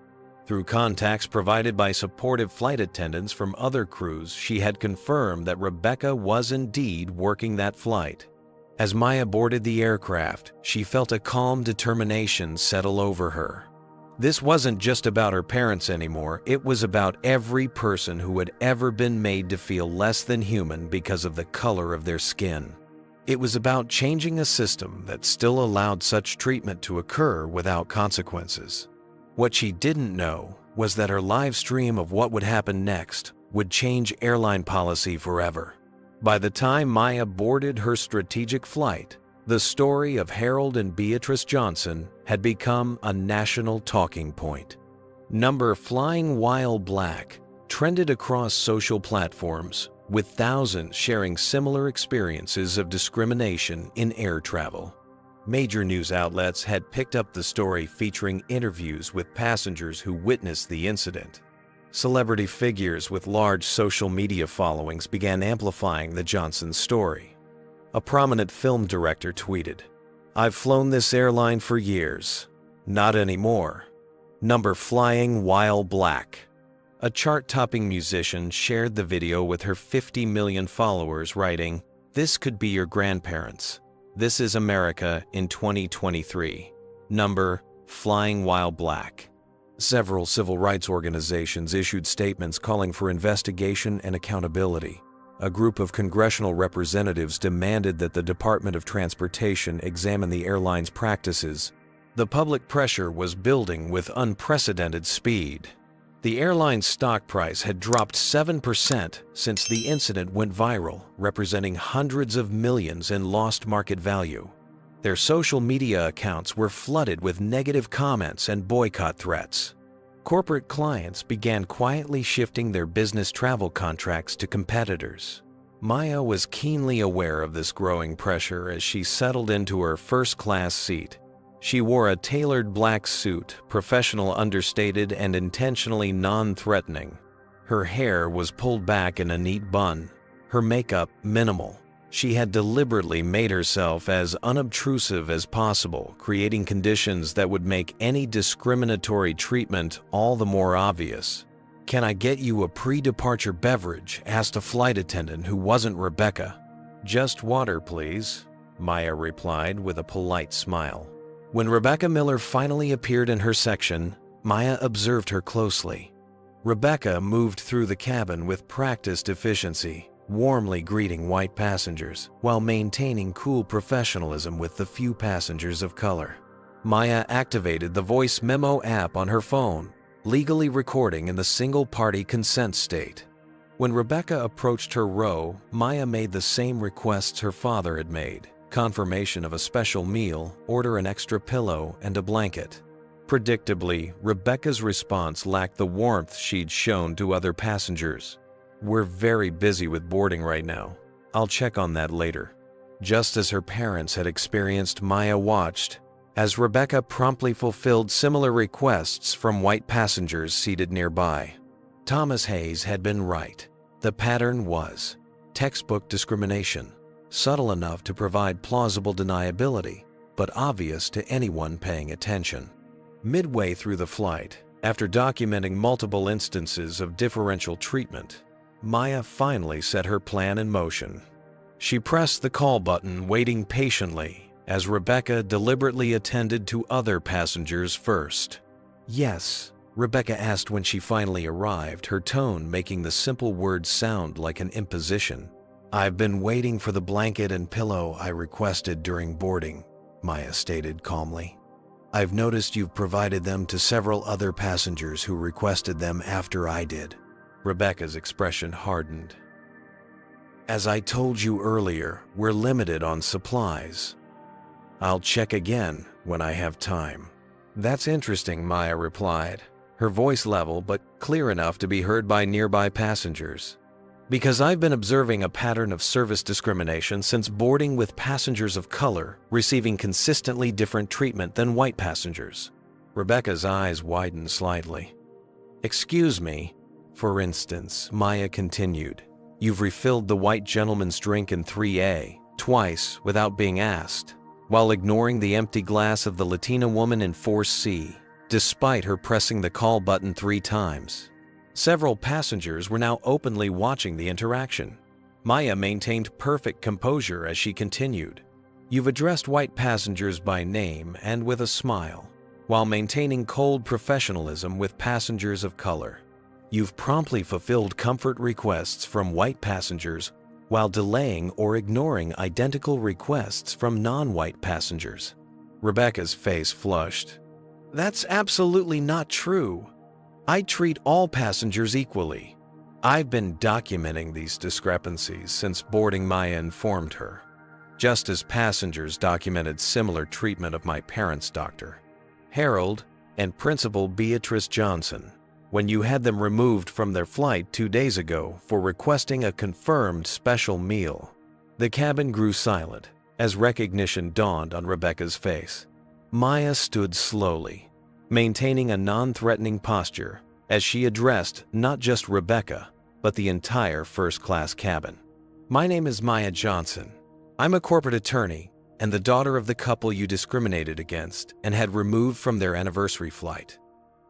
Through contacts provided by supportive flight attendants from other crews, she had confirmed that Rebecca was indeed working that flight. As Maya boarded the aircraft, she felt a calm determination settle over her. This wasn't just about her parents anymore, it was about every person who had ever been made to feel less than human because of the color of their skin. It was about changing a system that still allowed such treatment to occur without consequences. What she didn't know was that her live stream of what would happen next would change airline policy forever. By the time Maya boarded her strategic flight, the story of Harold and Beatrice Johnson had become a national talking point. Number Flying While Black trended across social platforms, with thousands sharing similar experiences of discrimination in air travel. Major news outlets had picked up the story, featuring interviews with passengers who witnessed the incident. Celebrity figures with large social media followings began amplifying the Johnson story. A prominent film director tweeted, "I've flown this airline for years. Not anymore. Number Flying While Black." A chart-topping musician shared the video with her 50 million followers, writing, "This could be your grandparents. This is America in 2023. Number Flying While Black." Several civil rights organizations issued statements calling for investigation and accountability. A group of congressional representatives demanded that the Department of Transportation examine the airline's practices, The public pressure was building with unprecedented speed. The airline's stock price had dropped 7% since the incident went viral, representing hundreds of millions in lost market value. Their social media accounts were flooded with negative comments and boycott threats. Corporate clients began quietly shifting their business travel contracts to competitors. Maya was keenly aware of this growing pressure as she settled into her first-class seat. She wore a tailored black suit, professional, understated, and intentionally non-threatening. Her hair was pulled back in a neat bun, her makeup minimal. She had deliberately made herself as unobtrusive as possible, creating conditions that would make any discriminatory treatment all the more obvious. "Can I get you a pre-departure beverage?" asked a flight attendant who wasn't Rebecca. "Just water, please," Maya replied with a polite smile. When Rebecca Miller finally appeared in her section, Maya observed her closely. Rebecca moved through the cabin with practiced efficiency, warmly greeting white passengers while maintaining cool professionalism with the few passengers of color. Maya activated the voice memo app on her phone, legally recording in the single-party consent state. When Rebecca approached her row, Maya made the same requests her father had made: confirmation of a special meal, order an extra pillow, and a blanket. Predictably, Rebecca's response lacked the warmth she'd shown to other passengers. "We're very busy with boarding right now. I'll check on that later." Just as her parents had experienced, Maya watched as Rebecca promptly fulfilled similar requests from white passengers seated nearby. Thomas Hayes had been right. The pattern was textbook discrimination, subtle enough to provide plausible deniability, but obvious to anyone paying attention. Midway through the flight, after documenting multiple instances of differential treatment, Maya finally set her plan in motion. She pressed the call button, waiting patiently as Rebecca deliberately attended to other passengers first. "Yes," Rebecca asked when she finally arrived, her tone making the simple words sound like an imposition. "I've been waiting for the blanket and pillow I requested during boarding," Maya stated calmly. "I've noticed you've provided them to several other passengers who requested them after I did." Rebecca's expression hardened. "As I told you earlier, we're limited on supplies. I'll check again when I have time." "That's interesting," Maya replied, her voice level but clear enough to be heard by nearby passengers. "Because I've been observing a pattern of service discrimination since boarding, with passengers of color receiving consistently different treatment than white passengers." Rebecca's eyes widened slightly. "Excuse me. For instance," Maya continued, "you've refilled the white gentleman's drink in 3A twice without being asked, while ignoring the empty glass of the Latina woman in 4C, despite her pressing the call button 3 times. Several passengers were now openly watching the interaction. Maya maintained perfect composure as she continued. "You've addressed white passengers by name and with a smile, while maintaining cold professionalism with passengers of color. You've promptly fulfilled comfort requests from white passengers while delaying or ignoring identical requests from non-white passengers." Rebecca's face flushed. "That's absolutely not true. I treat all passengers equally. I've been documenting these discrepancies since boarding," Maya informed her, "just as passengers documented similar treatment of my parents' doctor, Harold, and Principal Beatrice Johnson, when you had them removed from their flight 2 days ago for requesting a confirmed special meal." The cabin grew silent as recognition dawned on Rebecca's face. Maya stood slowly, maintaining a non-threatening posture as she addressed not just Rebecca, but the entire first-class cabin. "My name is Maya Johnson. I'm a corporate attorney and the daughter of the couple you discriminated against and had removed from their anniversary flight.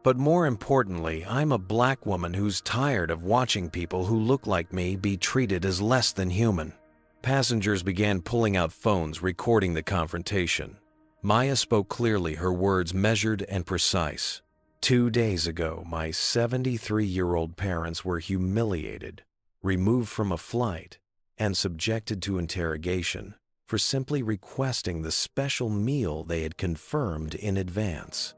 But more importantly, I'm a black woman who's tired of watching people who look like me be treated as less than human." Passengers began pulling out phones, recording the confrontation. Maya spoke clearly, her words measured and precise. 2 days ago, my 73-year-old parents were humiliated, removed from a flight, and subjected to interrogation. for simply requesting the special meal they had confirmed in advance.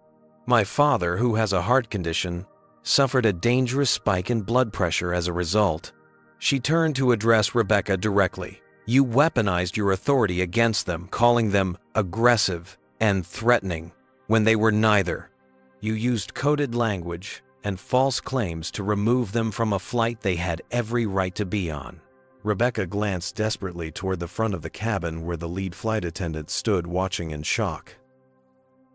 My father, who has a heart condition, suffered a dangerous spike in blood pressure as a result. She turned to address Rebecca directly. You weaponized your authority against them, calling them aggressive and threatening when they were neither. You used coded language and false claims to remove them from a flight they had every right to be on. Rebecca glanced desperately toward the front of the cabin where the lead flight attendant stood watching in shock.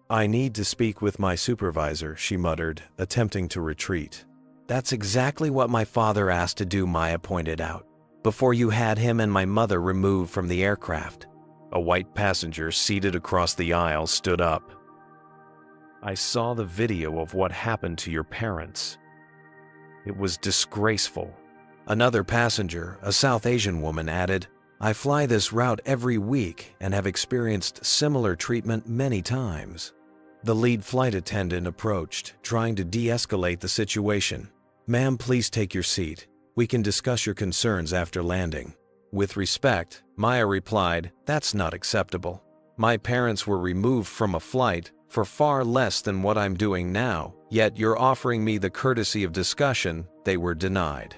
I need to speak with my supervisor, she muttered, attempting to retreat. That's exactly what my father asked to do, Maya pointed out, before you had him and my mother removed from the aircraft. A white passenger seated across the aisle stood up. I saw the video of what happened to your parents. It was disgraceful. Another passenger, a South Asian woman, added, I fly this route every week and have experienced similar treatment many times. The lead flight attendant approached, trying to de-escalate the situation. Ma'am, please take your seat. We can discuss your concerns after landing. With respect, Maya replied, That's not acceptable. My parents were removed from a flight for far less than what I'm doing now, yet you're offering me the courtesy of discussion they were denied.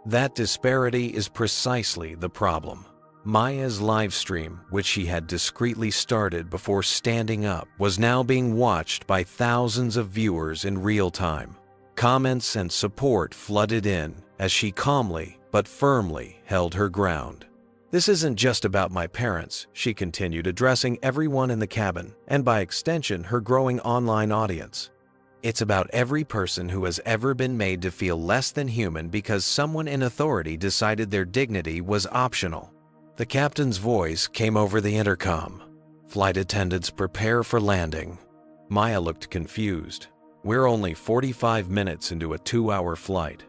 That disparity is precisely the problem. Maya's live stream, which she had discreetly started before standing up, was now being watched by thousands of viewers in real time. Comments and support flooded in as she calmly but firmly held her ground. This isn't just about my parents, she continued, addressing everyone in the cabin and by extension her growing online audience. It's about every person who has ever been made to feel less than human because someone in authority decided their dignity was optional. The captain's voice came over the intercom. Flight attendants prepare for landing. Maya looked confused. We're only 45 minutes into a 2-hour flight.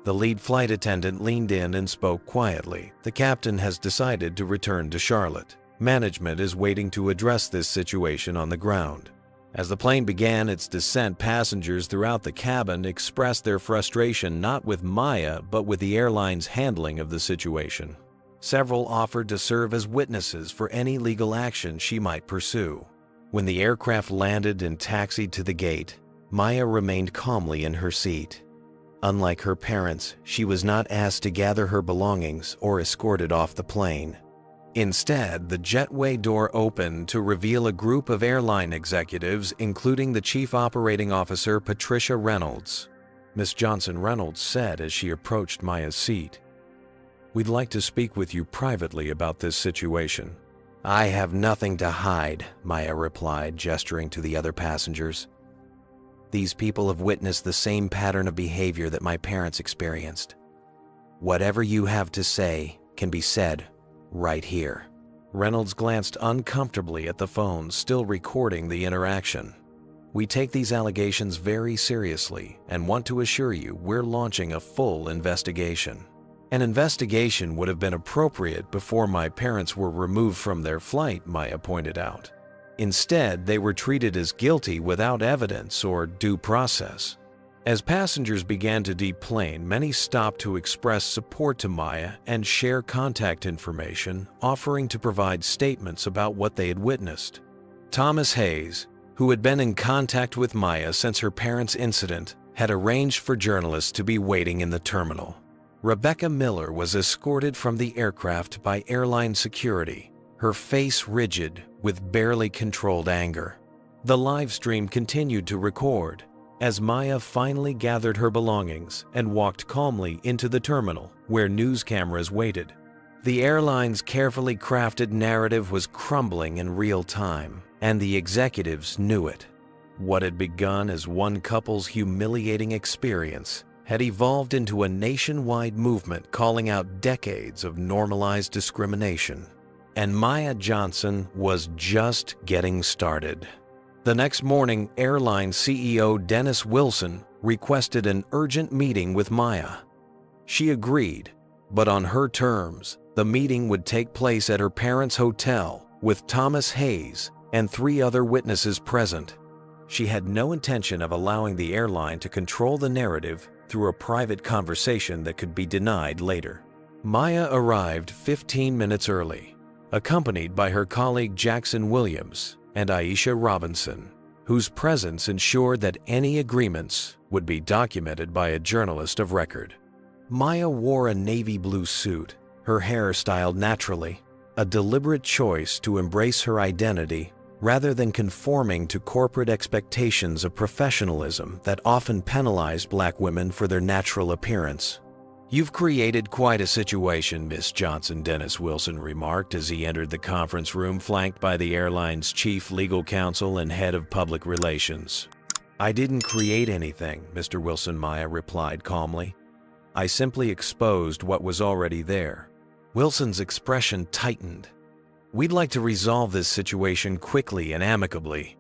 The lead flight attendant leaned in and spoke quietly. The captain has decided to return to Charlotte. Management is waiting to address this situation on the ground. As the plane began its descent, passengers throughout the cabin expressed their frustration not with Maya but with the airline's handling of the situation. Several offered to serve as witnesses for any legal action she might pursue. When the aircraft landed and taxied to the gate, Maya remained calmly in her seat. Unlike her parents, she was not asked to gather her belongings or escorted off the plane. Instead, the jetway door opened to reveal a group of airline executives, including the Chief Operating Officer Patricia Reynolds. Miss Johnson Reynolds said as she approached Maya's seat, We'd like to speak with you privately about this situation. I have nothing to hide, Maya replied, gesturing to the other passengers. These people have witnessed the same pattern of behavior that my parents experienced. Whatever you have to say can be said right here. Reynolds glanced uncomfortably at the phone, still recording the interaction. We take these allegations very seriously and want to assure you we're launching a full investigation. An investigation would have been appropriate before my parents were removed from their flight, Maya pointed out. Instead, they were treated as guilty without evidence or due process. As passengers began to deplane, many stopped to express support to Maya and share contact information, offering to provide statements about what they had witnessed. Thomas Hayes, who had been in contact with Maya since her parents' incident, had arranged for journalists to be waiting in the terminal. Rebecca Miller was escorted from the aircraft by airline security, her face rigid with barely controlled anger. The live stream continued to record as Maya finally gathered her belongings and walked calmly into the terminal where news cameras waited. The airline's carefully crafted narrative was crumbling in real time, and the executives knew it. What had begun as one couple's humiliating experience had evolved into a nationwide movement calling out decades of normalized discrimination. And Maya Johnson was just getting started. The next morning, Airline CEO Dennis Wilson requested an urgent meeting with Maya. She agreed, but on her terms. The meeting would take place at her parents' hotel with Thomas Hayes and 3 other witnesses present. She had no intention of allowing the airline to control the narrative through a private conversation that could be denied later. Maya arrived 15 minutes early. accompanied by her colleague Jackson Williams and Aisha Robinson, whose presence ensured that any agreements would be documented by a journalist of record. Maya wore a navy blue suit, her hair styled naturally, a deliberate choice to embrace her identity rather than conforming to corporate expectations of professionalism that often penalize Black women for their natural appearance. "You've created quite a situation, Miss Johnson," Dennis Wilson remarked as he entered the conference room flanked by the airline's chief legal counsel and head of public relations. "I didn't create anything," Mr. Wilson, Maya replied calmly. "I simply exposed what was already there." Wilson's expression tightened. "We'd like to resolve this situation quickly and amicably.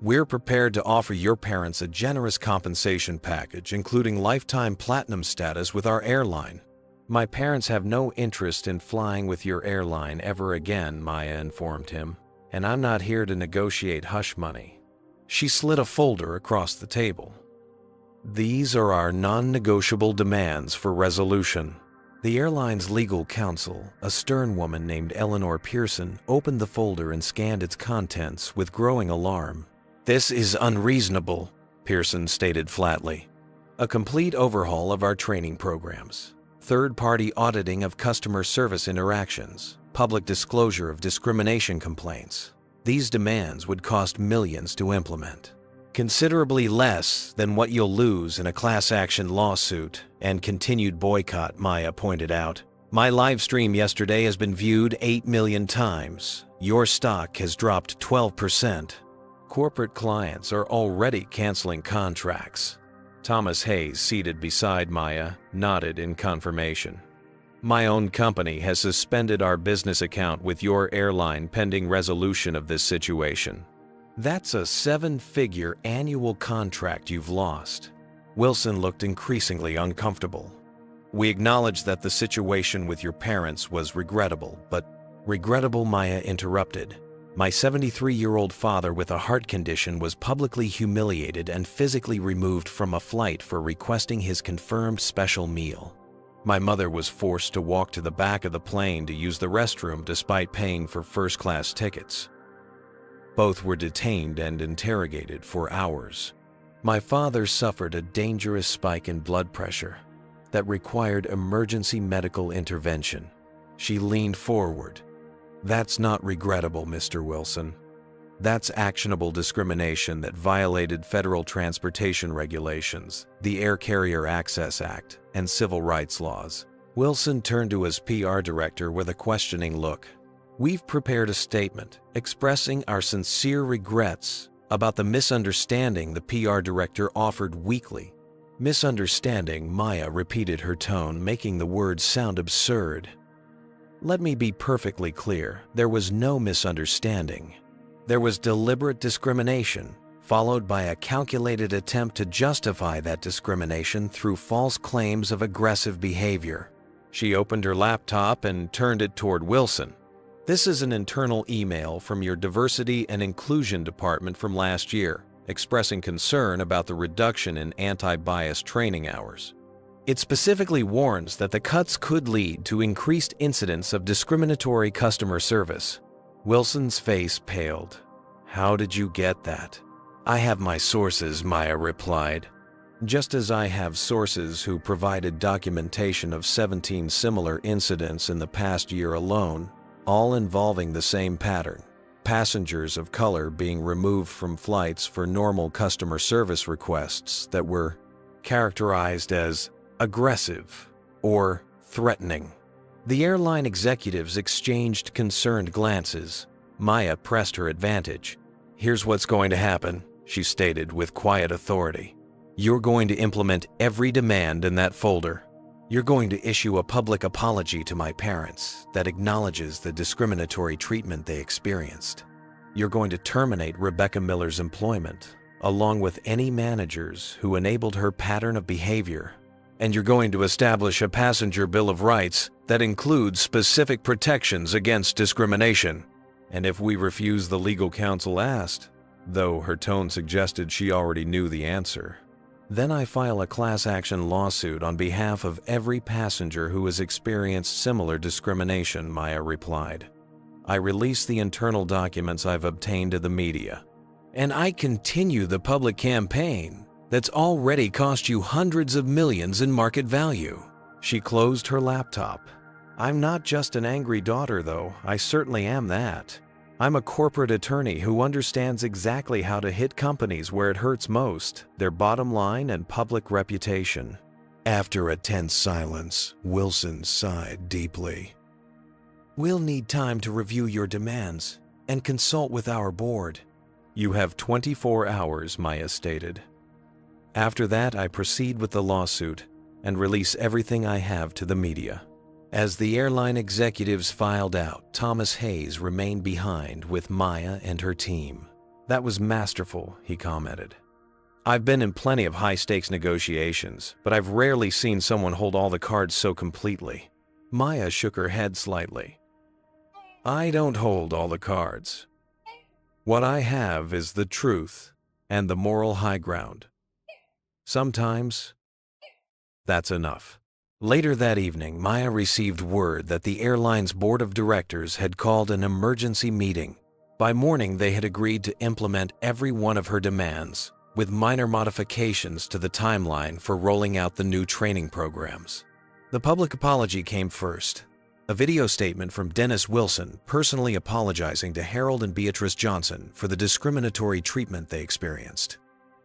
We're prepared to offer your parents a generous compensation package, including lifetime platinum status with our airline." "My parents have no interest in flying with your airline ever again," Maya informed him, "and I'm not here to negotiate hush money." She slid a folder across the table. "These are our non-negotiable demands for resolution." The airline's legal counsel, a stern woman named Eleanor Pearson, opened the folder and scanned its contents with growing alarm. "This is unreasonable," Pearson stated flatly. "A complete overhaul of our training programs, third-party auditing of customer service interactions, public disclosure of discrimination complaints. These demands would cost millions to implement. Considerably less than what you'll lose in a class action lawsuit and continued boycott," Maya pointed out. "My live stream yesterday has been viewed 8 million times. Your stock has dropped 12%. Corporate clients are already canceling contracts." Thomas Hayes, seated beside Maya, nodded in confirmation. "My own company has suspended our business account with your airline pending resolution of this situation." "That's a 7-figure annual contract you've lost." Wilson looked increasingly uncomfortable. "We acknowledge that the situation with your parents was regrettable, but..." "Regrettable," Maya interrupted. "My 73-year-old father with a heart condition was publicly humiliated and physically removed from a flight for requesting his confirmed special meal. My mother was forced to walk to the back of the plane to use the restroom despite paying for first-class tickets. Both were detained and interrogated for hours. My father suffered a dangerous spike in blood pressure that required emergency medical intervention." She leaned forward. "That's not regrettable, Mr. Wilson. That's actionable discrimination that violated federal transportation regulations, the Air Carrier Access Act, and civil rights laws." Wilson turned to his PR director with a questioning look. "We've prepared a statement expressing our sincere regrets about the misunderstanding," the PR director offered weakly. "Misunderstanding," Maya repeated her tone, making the words sound absurd. "Let me be perfectly clear. There was no misunderstanding. There was deliberate discrimination, followed by a calculated attempt to justify that discrimination through false claims of aggressive behavior." She opened her laptop and turned it toward Wilson. "This is an internal email from your Diversity and Inclusion Department from last year, expressing concern about the reduction in anti-bias training hours. It specifically warns that the cuts could lead to increased incidents of discriminatory customer service." Wilson's face paled. "How did you get that?" "I have my sources," Maya replied. "Just as I have sources who provided documentation of 17 similar incidents in the past year alone, all involving the same pattern: passengers of color being removed from flights for normal customer service requests that were characterized as aggressive or threatening." The airline executives exchanged concerned glances. Maya pressed her advantage. "Here's what's going to happen," she stated with quiet authority. "You're going to implement every demand in that folder. You're going to issue a public apology to my parents that acknowledges the discriminatory treatment they experienced. You're going to terminate Rebecca Miller's employment, along with any managers who enabled her pattern of behavior. And you're going to establish a passenger bill of rights that includes specific protections against discrimination. And if we refuse," the legal counsel asked, though her tone suggested she already knew the answer, "then I file a class action lawsuit on behalf of every passenger who has experienced similar discrimination," Maya replied. I release the internal documents I've obtained to the media. And I continue the public campaign that's already cost you hundreds of millions in market value." She closed her laptop. "I'm not just an angry daughter, though. I certainly am that. I'm a corporate attorney who understands exactly how to hit companies where it hurts most, their bottom line and public reputation." After a tense silence, Wilson sighed deeply. "We'll need time to review your demands and consult with our board." "You have 24 hours, Maya stated. After that, I proceed with the lawsuit and release everything I have to the media." As the airline executives filed out, Thomas Hayes remained behind with Maya and her team. "That was masterful," he commented. "I've been in plenty of high-stakes negotiations, but I've rarely seen someone hold all the cards so completely." Maya shook her head slightly. "I don't hold all the cards. What I have is the truth and the moral high ground. Sometimes that's enough." Later that evening, Maya received word that the airline's board of directors had called an emergency meeting. By morning, they had agreed to implement every one of her demands, with minor modifications to the timeline for rolling out the new training programs. The public apology came first. A video statement from Dennis Wilson personally apologizing to Harold and Beatrice Johnson for the discriminatory treatment they experienced.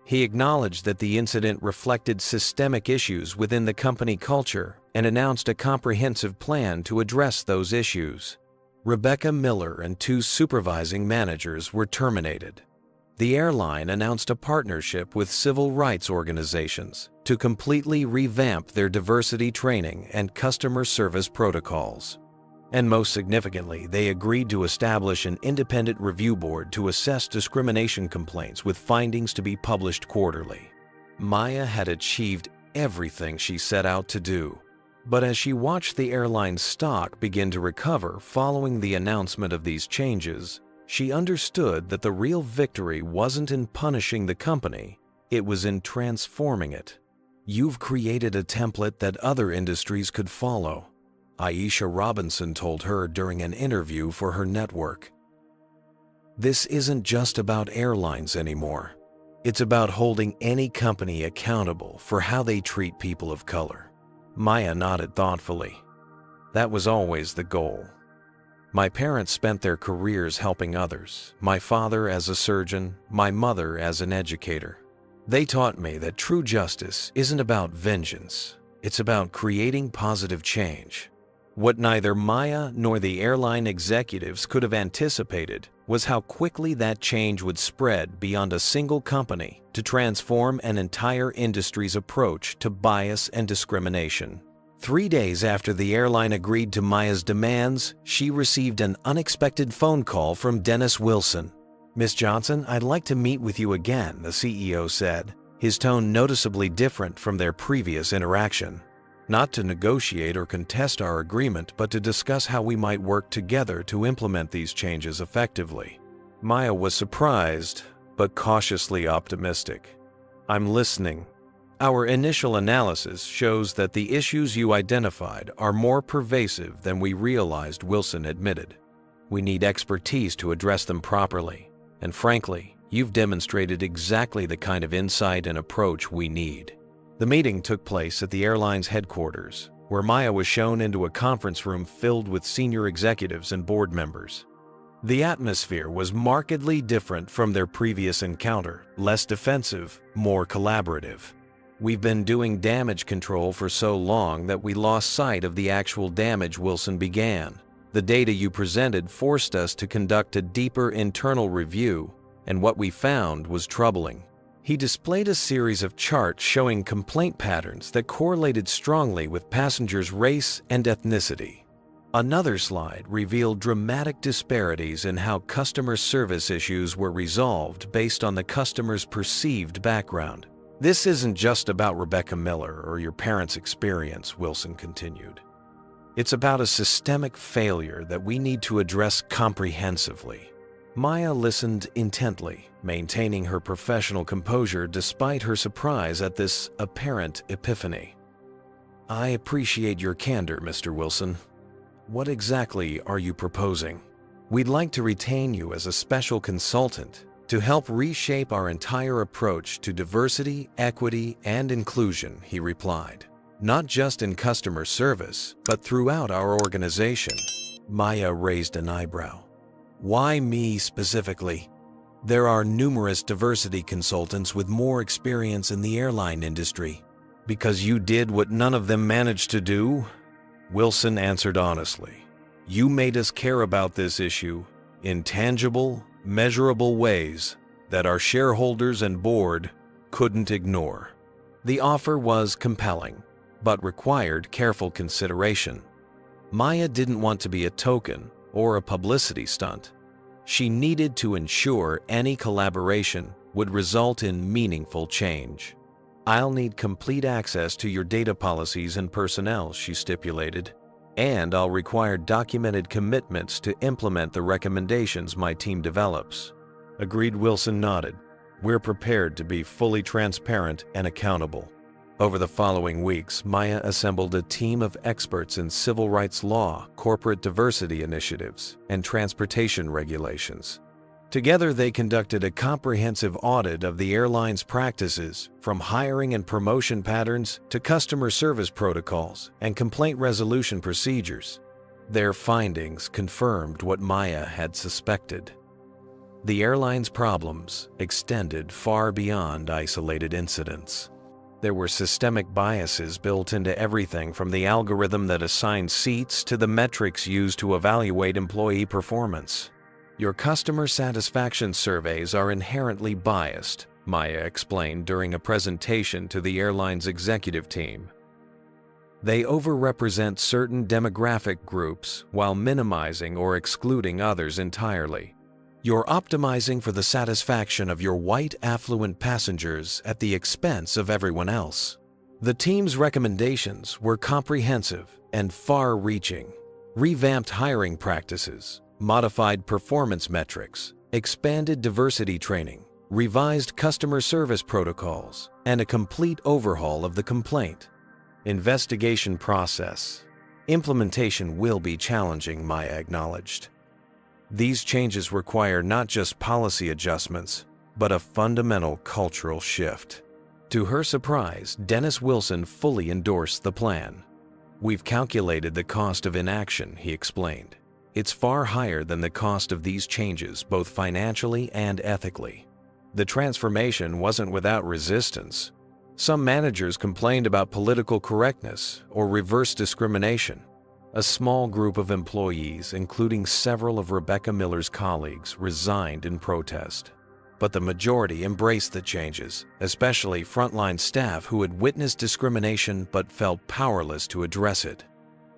He acknowledged that the incident reflected systemic issues within the company culture and announced a comprehensive plan to address those issues. Rebecca Miller and 2 supervising managers were terminated. The airline announced a partnership with civil rights organizations to completely revamp their diversity training and customer service protocols. And most significantly, they agreed to establish an independent review board to assess discrimination complaints with findings to be published quarterly. Maya had achieved everything she set out to do. But as she watched the airline's stock begin to recover following the announcement of these changes, she understood that the real victory wasn't in punishing the company, it was in transforming it. "You've created a template that other industries could follow," Aisha Robinson told her during an interview for her network. "This isn't just about airlines anymore. It's about holding any company accountable for how they treat people of color." Maya nodded thoughtfully. "That was always the goal. My parents spent their careers helping others, my father as a surgeon, my mother as an educator. They taught me that true justice isn't about vengeance, it's about creating positive change." What neither Maya nor the airline executives could have anticipated was how quickly that change would spread beyond a single company to transform an entire industry's approach to bias and discrimination. 3 days after the airline agreed to Maya's demands, she received an unexpected phone call from Dennis Wilson. "Miss Johnson, I'd like to meet with you again," the CEO said, his tone noticeably different from their previous interaction. "Not to negotiate or contest our agreement, but to discuss how we might work together to implement these changes effectively." Maya was surprised, but cautiously optimistic. "I'm listening. Our initial analysis shows that the issues you identified are more pervasive than we realized," Wilson admitted. "We need expertise to address them properly, and frankly, you've demonstrated exactly the kind of insight and approach we need." The meeting took place at the airline's headquarters, where Maya was shown into a conference room filled with senior executives and board members. The atmosphere was markedly different from their previous encounter, less defensive, more collaborative. "We've been doing damage control for so long that we lost sight of the actual damage," Wilson began. "The data you presented forced us to conduct a deeper internal review, and what we found was troubling." He displayed a series of charts showing complaint patterns that correlated strongly with passengers' race and ethnicity. Another slide revealed dramatic disparities in how customer service issues were resolved based on the customer's perceived background. "This isn't just about Rebecca Miller or your parents' experience," Wilson continued. "It's about a systemic failure that we need to address comprehensively." Maya listened intently, maintaining her professional composure despite her surprise at this apparent epiphany. "I appreciate your candor, Mr. Wilson. What exactly are you proposing?" We'd like to retain you as a special consultant to help reshape our entire approach to diversity, equity, and inclusion, he replied. Not just in customer service, but throughout our organization. Maya raised an eyebrow. Why me specifically? There are numerous diversity consultants with more experience in the airline industry. Because you did what none of them managed to do? Wilson answered honestly. You made us care about this issue in tangible, measurable ways that our shareholders and board couldn't ignore. The offer was compelling, but required careful consideration. Maya didn't want to be a token or a publicity stunt. She needed to ensure any collaboration would result in meaningful change. I'll need complete access to your data policies and personnel, she stipulated, and I'll require documented commitments to implement the recommendations my team develops. Agreed, Wilson nodded. We're prepared to be fully transparent and accountable. Over the following weeks, Maya assembled a team of experts in civil rights law, corporate diversity initiatives, and transportation regulations. Together, they conducted a comprehensive audit of the airline's practices, from hiring and promotion patterns to customer service protocols and complaint resolution procedures. Their findings confirmed what Maya had suspected. The airline's problems extended far beyond isolated incidents. There were systemic biases built into everything from the algorithm that assigned seats to the metrics used to evaluate employee performance. Your customer satisfaction surveys are inherently biased, Maya explained during a presentation to the airline's executive team. They overrepresent certain demographic groups while minimizing or excluding others entirely. You're optimizing for the satisfaction of your white affluent passengers at the expense of everyone else. The team's recommendations were comprehensive and far-reaching. Revamped hiring practices, modified performance metrics, expanded diversity training, revised customer service protocols, and a complete overhaul of the complaint investigation process. Implementation will be challenging, Maya acknowledged. These changes require not just policy adjustments, but a fundamental cultural shift. To her surprise, Dennis Wilson fully endorsed the plan. We've calculated the cost of inaction, he explained. It's far higher than the cost of these changes, both financially and ethically. The transformation wasn't without resistance. Some managers complained about political correctness or reverse discrimination. A small group of employees, including several of Rebecca Miller's colleagues, resigned in protest. But the majority embraced the changes, especially frontline staff who had witnessed discrimination but felt powerless to address it.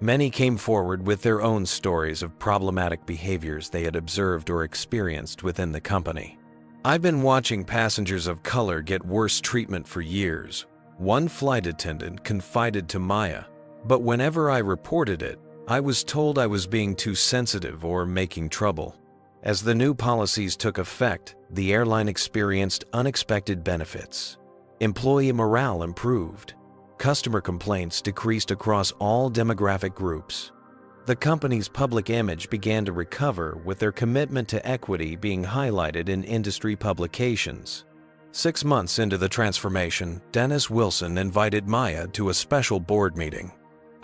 Many came forward with their own stories of problematic behaviors they had observed or experienced within the company. I've been watching passengers of color get worse treatment for years, one flight attendant confided to Maya, but whenever I reported it, I was told I was being too sensitive or making trouble. As the new policies took effect, the airline experienced unexpected benefits. Employee morale improved. Customer complaints decreased across all demographic groups. The company's public image began to recover, with their commitment to equity being highlighted in industry publications. 6 months into the transformation, Dennis Wilson invited Maya to a special board meeting.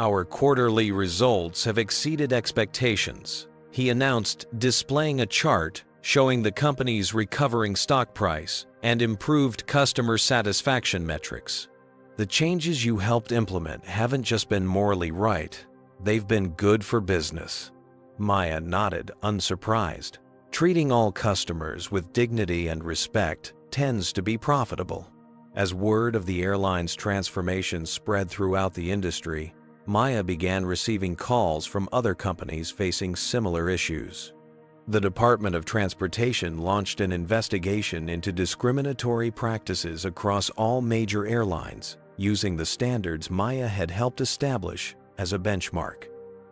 Our quarterly results have exceeded expectations, he announced, displaying a chart showing the company's recovering stock price and improved customer satisfaction metrics. The changes you helped implement haven't just been morally right, they've been good for business. Maya nodded, unsurprised. Treating all customers with dignity and respect tends to be profitable. As word of the airline's transformation spread throughout the industry, Maya began receiving calls from other companies facing similar issues. The Department of Transportation launched an investigation into discriminatory practices across all major airlines, using the standards Maya had helped establish as a benchmark.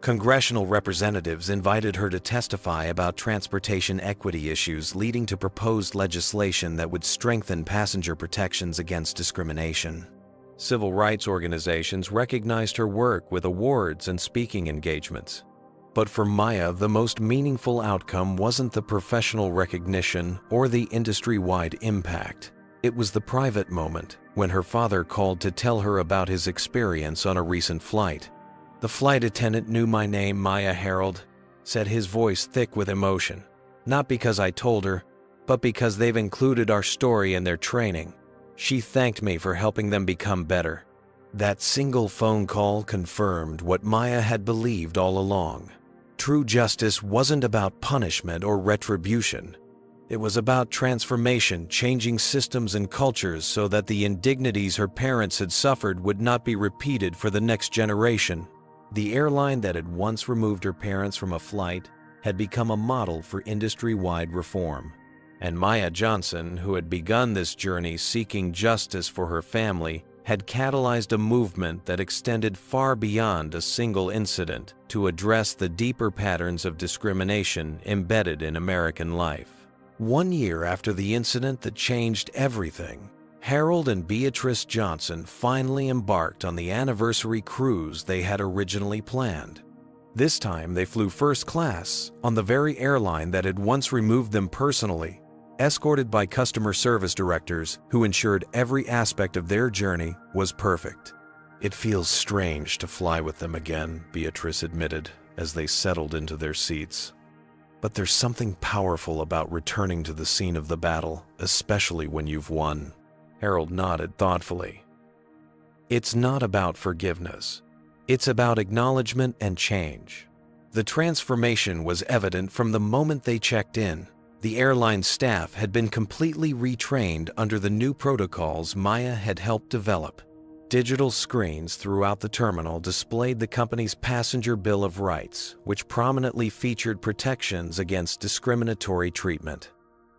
Congressional representatives invited her to testify about transportation equity issues, leading to proposed legislation that would strengthen passenger protections against discrimination. Civil rights organizations recognized her work with awards and speaking engagements. But for Maya, the most meaningful outcome wasn't the professional recognition or the industry-wide impact. It was the private moment when her father called to tell her about his experience on a recent flight. "The flight attendant knew my name, Maya Harold," said his voice thick with emotion. "Not because I told her, but because they've included our story in their training. She thanked me for helping them become better." That single phone call confirmed what Maya had believed all along. True justice wasn't about punishment or retribution. It was about transformation, changing systems and cultures so that the indignities her parents had suffered would not be repeated for the next generation. The airline that had once removed her parents from a flight had become a model for industry-wide reform. And Maya Johnson, who had begun this journey seeking justice for her family, had catalyzed a movement that extended far beyond a single incident to address the deeper patterns of discrimination embedded in American life. 1 year after the incident that changed everything, Harold and Beatrice Johnson finally embarked on the anniversary cruise they had originally planned. This time they flew first class on the very airline that had once removed them personally, escorted by customer service directors who ensured every aspect of their journey was perfect. "It feels strange to fly with them again," Beatrice admitted as they settled into their seats. "But there's something powerful about returning to the scene of the battle, especially when you've won." Harold nodded thoughtfully. "It's not about forgiveness. It's about acknowledgement and change." The transformation was evident from the moment they checked in. The airline staff had been completely retrained under the new protocols Maya had helped develop. Digital screens throughout the terminal displayed the company's passenger Bill of Rights, which prominently featured protections against discriminatory treatment.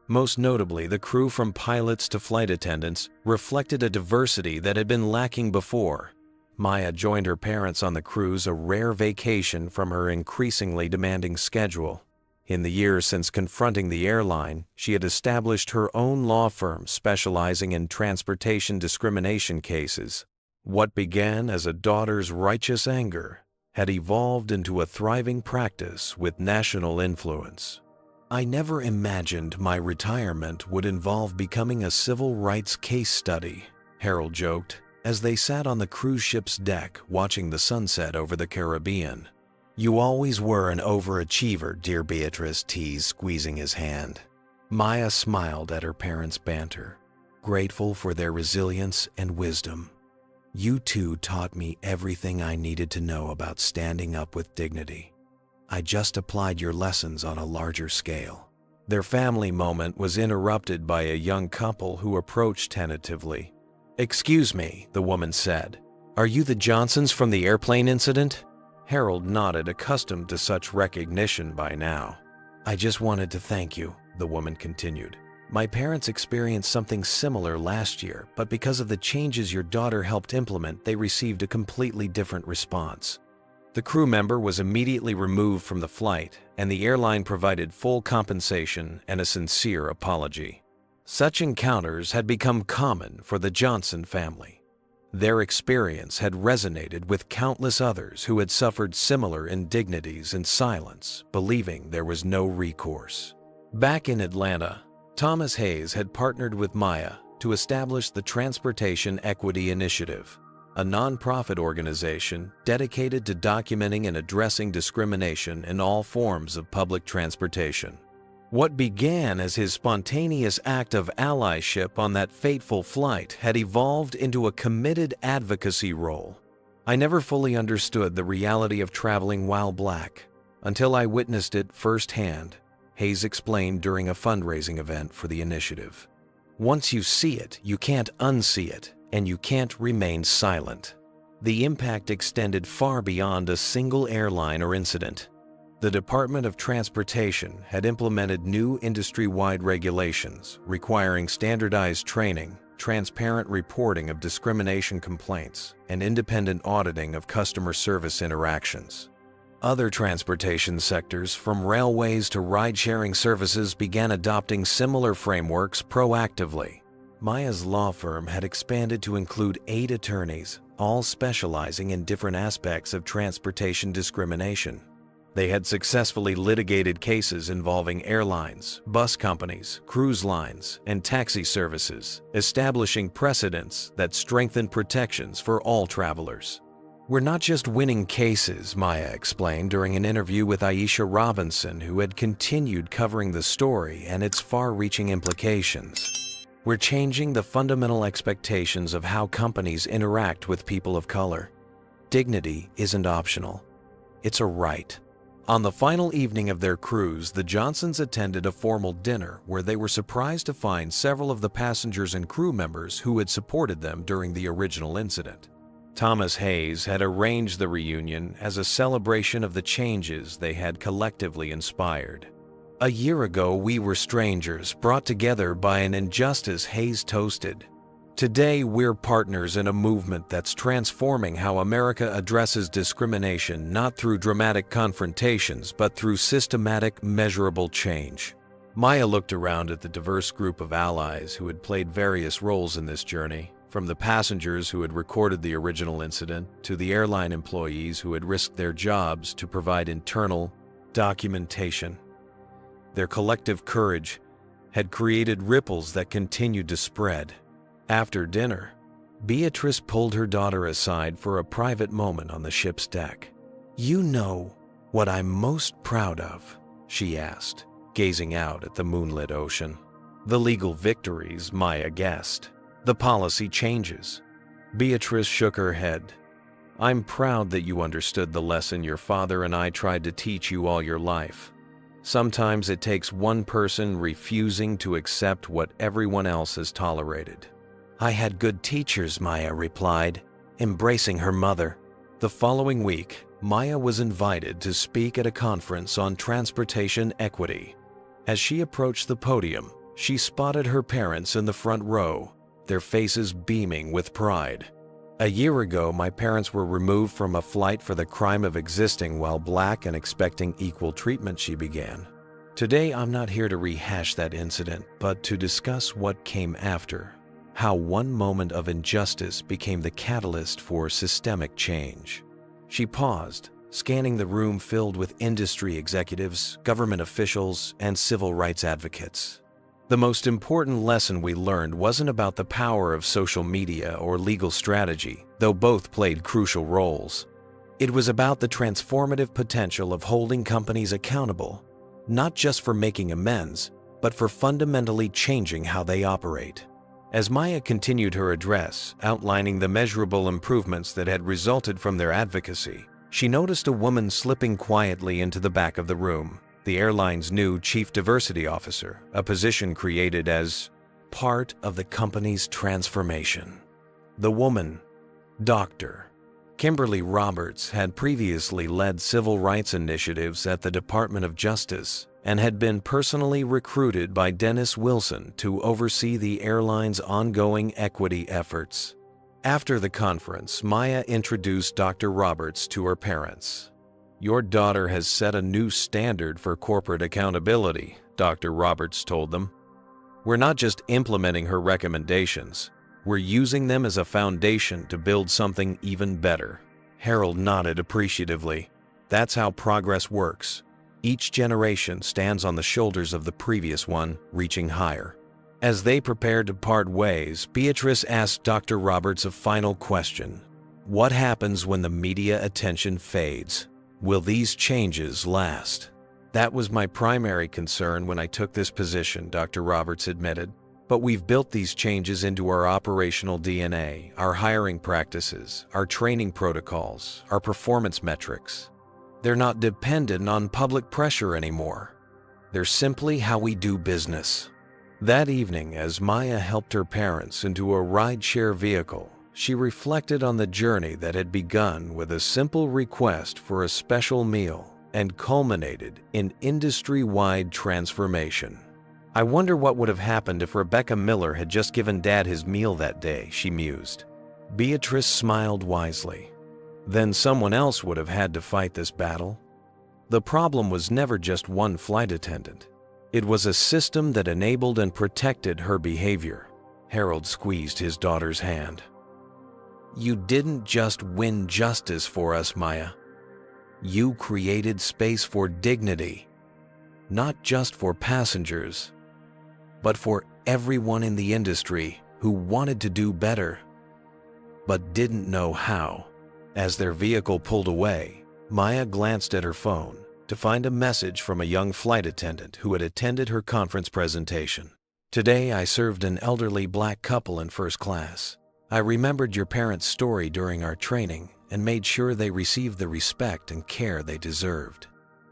Most notably, the crew from pilots to flight attendants reflected a diversity that had been lacking before. Maya joined her parents on the cruise, a rare vacation from her increasingly demanding schedule. In the years since confronting the airline, she had established her own law firm specializing in transportation discrimination cases. What began as a daughter's righteous anger had evolved into a thriving practice with national influence. "I never imagined my retirement would involve becoming a civil rights case study," Harold joked, as they sat on the cruise ship's deck watching the sunset over the Caribbean. "You always were an overachiever," dear Beatrice teased, squeezing his hand. Maya smiled at her parents' banter, grateful for their resilience and wisdom. "You two taught me everything I needed to know about standing up with dignity. I just applied your lessons on a larger scale." Their family moment was interrupted by a young couple who approached tentatively. "Excuse me," the woman said. "Are you the Johnsons from the airplane incident?" Harold nodded, accustomed to such recognition by now. "I just wanted to thank you," the woman continued. "My parents experienced something similar last year, but because of the changes your daughter helped implement, they received a completely different response." The crew member was immediately removed from the flight, and the airline provided full compensation and a sincere apology. Such encounters had become common for the Johnson family. Their experience had resonated with countless others who had suffered similar indignities in silence, believing there was no recourse. Back in Atlanta, Thomas Hayes had partnered with Maya to establish the Transportation Equity Initiative, a nonprofit organization dedicated to documenting and addressing discrimination in all forms of public transportation. What began as his spontaneous act of allyship on that fateful flight had evolved into a committed advocacy role. "I never fully understood the reality of traveling while Black until I witnessed it firsthand," Hayes explained during a fundraising event for the initiative. "Once you see it, you can't unsee it, and you can't remain silent." The impact extended far beyond a single airline or incident. The Department of Transportation had implemented new industry-wide regulations requiring standardized training, transparent reporting of discrimination complaints, and independent auditing of customer service interactions. Other transportation sectors, from railways to ride-sharing services, began adopting similar frameworks proactively. Maya's law firm had expanded to include 8 attorneys, all specializing in different aspects of transportation discrimination. They had successfully litigated cases involving airlines, bus companies, cruise lines, and taxi services, establishing precedents that strengthened protections for all travelers. "We're not just winning cases," Maya explained during an interview with Aisha Robinson, who had continued covering the story and its far-reaching implications. "We're changing the fundamental expectations of how companies interact with people of color. Dignity isn't optional. It's a right." On the final evening of their cruise, the Johnsons attended a formal dinner where they were surprised to find several of the passengers and crew members who had supported them during the original incident. Thomas Hayes had arranged the reunion as a celebration of the changes they had collectively inspired. "A year ago, we were strangers, brought together by an injustice," Hayes toasted. "Today, we're partners in a movement that's transforming how America addresses discrimination, not through dramatic confrontations, but through systematic, measurable change." Maya looked around at the diverse group of allies who had played various roles in this journey, from the passengers who had recorded the original incident to the airline employees who had risked their jobs to provide internal documentation. Their collective courage had created ripples that continued to spread. After dinner, Beatrice pulled her daughter aside for a private moment on the ship's deck. "You know what I'm most proud of?" she asked, gazing out at the moonlit ocean. "The legal victories," Maya guessed. "The policy changes." Beatrice shook her head. "I'm proud that you understood the lesson your father and I tried to teach you all your life. Sometimes it takes one person refusing to accept what everyone else has tolerated." "I had good teachers," Maya replied, embracing her mother. The following week, Maya was invited to speak at a conference on transportation equity. As she approached the podium, she spotted her parents in the front row, their faces beaming with pride. "A year ago, my parents were removed from a flight for the crime of existing while black and expecting equal treatment," she began. "Today, I'm not here to rehash that incident, but to discuss what came after. How one moment of injustice became the catalyst for systemic change." She paused, scanning the room filled with industry executives, government officials, and civil rights advocates. "The most important lesson we learned wasn't about the power of social media or legal strategy, though both played crucial roles. It was about the transformative potential of holding companies accountable, not just for making amends, but for fundamentally changing how they operate." As Maya continued her address, outlining the measurable improvements that had resulted from their advocacy, she noticed a woman slipping quietly into the back of the room. The airline's new chief diversity officer, a position created as part of the company's transformation. The woman, Dr. Kimberly Roberts, had previously led civil rights initiatives at the Department of Justice and had been personally recruited by Dennis Wilson to oversee the airline's ongoing equity efforts. After the conference, Maya introduced Dr. Roberts to her parents. "Your daughter has set a new standard for corporate accountability," Dr. Roberts told them. "We're not just implementing her recommendations, we're using them as a foundation to build something even better." Harold nodded appreciatively. "That's how progress works. Each generation stands on the shoulders of the previous one, reaching higher." As they prepared to part ways, Beatrice asked Dr. Roberts a final question. "What happens when the media attention fades? Will these changes last?" "That was my primary concern when I took this position," Dr. Roberts admitted. "But we've built these changes into our operational DNA, our hiring practices, our training protocols, our performance metrics. They're not dependent on public pressure anymore. They're simply how we do business." That evening, as Maya helped her parents into a rideshare vehicle, she reflected on the journey that had begun with a simple request for a special meal and culminated in industry-wide transformation. "I wonder what would have happened if Rebecca Miller had just given Dad his meal that day," she mused. Beatrice smiled wisely. "Then someone else would have had to fight this battle." The problem was never just one flight attendant. It was a system that enabled and protected her behavior. Harold squeezed his daughter's hand. "You didn't just win justice for us, Maya. You created space for dignity, not just for passengers, but for everyone in the industry who wanted to do better, but didn't know how. As their vehicle pulled away, Maya glanced at her phone to find a message from a young flight attendant who had attended her conference presentation. "Today I served an elderly black couple in first class. I remembered your parents' story during our training and made sure they received the respect and care they deserved.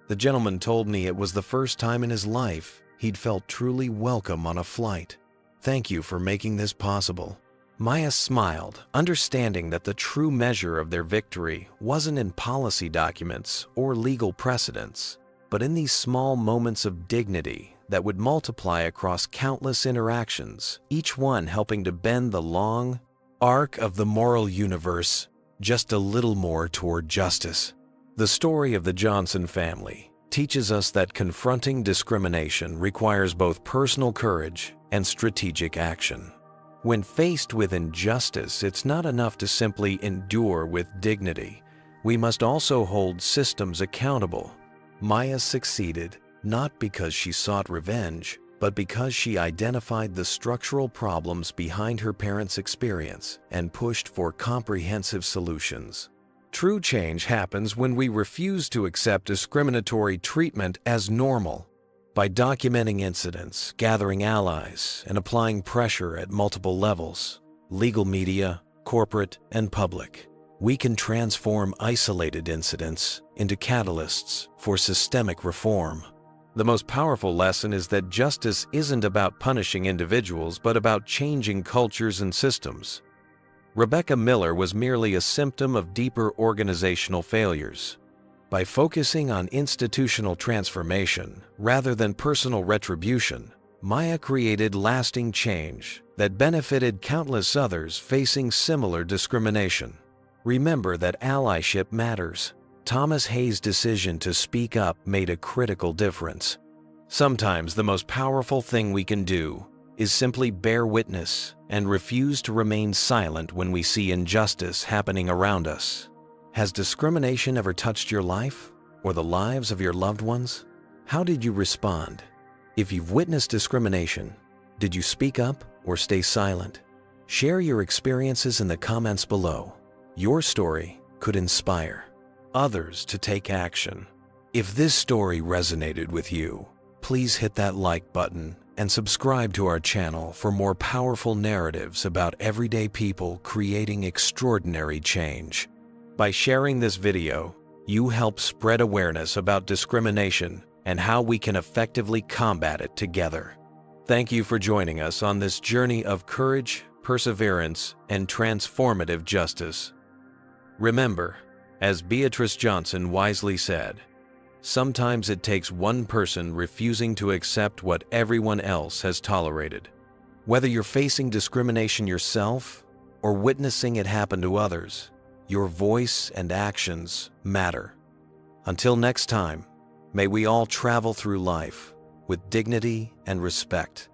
The gentleman told me it was the first time in his life he'd felt truly welcome on a flight. Thank you for making this possible." Maya smiled, understanding that the true measure of their victory wasn't in policy documents or legal precedents, but in these small moments of dignity that would multiply across countless interactions, each one helping to bend the long arc of the moral universe just a little more toward justice. The story of the Johnson family teaches us that confronting discrimination requires both personal courage and strategic action. When faced with injustice, it's not enough to simply endure with dignity. We must also hold systems accountable. Maya succeeded not because she sought revenge, but because she identified the structural problems behind her parents' experience and pushed for comprehensive solutions. True change happens when we refuse to accept discriminatory treatment as normal. By documenting incidents, gathering allies, and applying pressure at multiple levels, legal, media, corporate, and public, we can transform isolated incidents into catalysts for systemic reform. The most powerful lesson is that justice isn't about punishing individuals, but about changing cultures and systems. Rebecca Miller was merely a symptom of deeper organizational failures. By focusing on institutional transformation rather than personal retribution, Maya created lasting change that benefited countless others facing similar discrimination. Remember that allyship matters. Thomas Hayes' decision to speak up made a critical difference. Sometimes the most powerful thing we can do is simply bear witness and refuse to remain silent when we see injustice happening around us. Has discrimination ever touched your life or the lives of your loved ones? How did you respond? If you've witnessed discrimination, did you speak up or stay silent? Share your experiences in the comments below. Your story could inspire others to take action. If this story resonated with you, please hit that like button and subscribe to our channel for more powerful narratives about everyday people creating extraordinary change. By sharing this video, you help spread awareness about discrimination and how we can effectively combat it together. Thank you for joining us on this journey of courage, perseverance, and transformative justice. Remember, as Beatrice Johnson wisely said, sometimes it takes one person refusing to accept what everyone else has tolerated. Whether you're facing discrimination yourself or witnessing it happen to others, your voice and actions matter. Until next time, may we all travel through life with dignity and respect.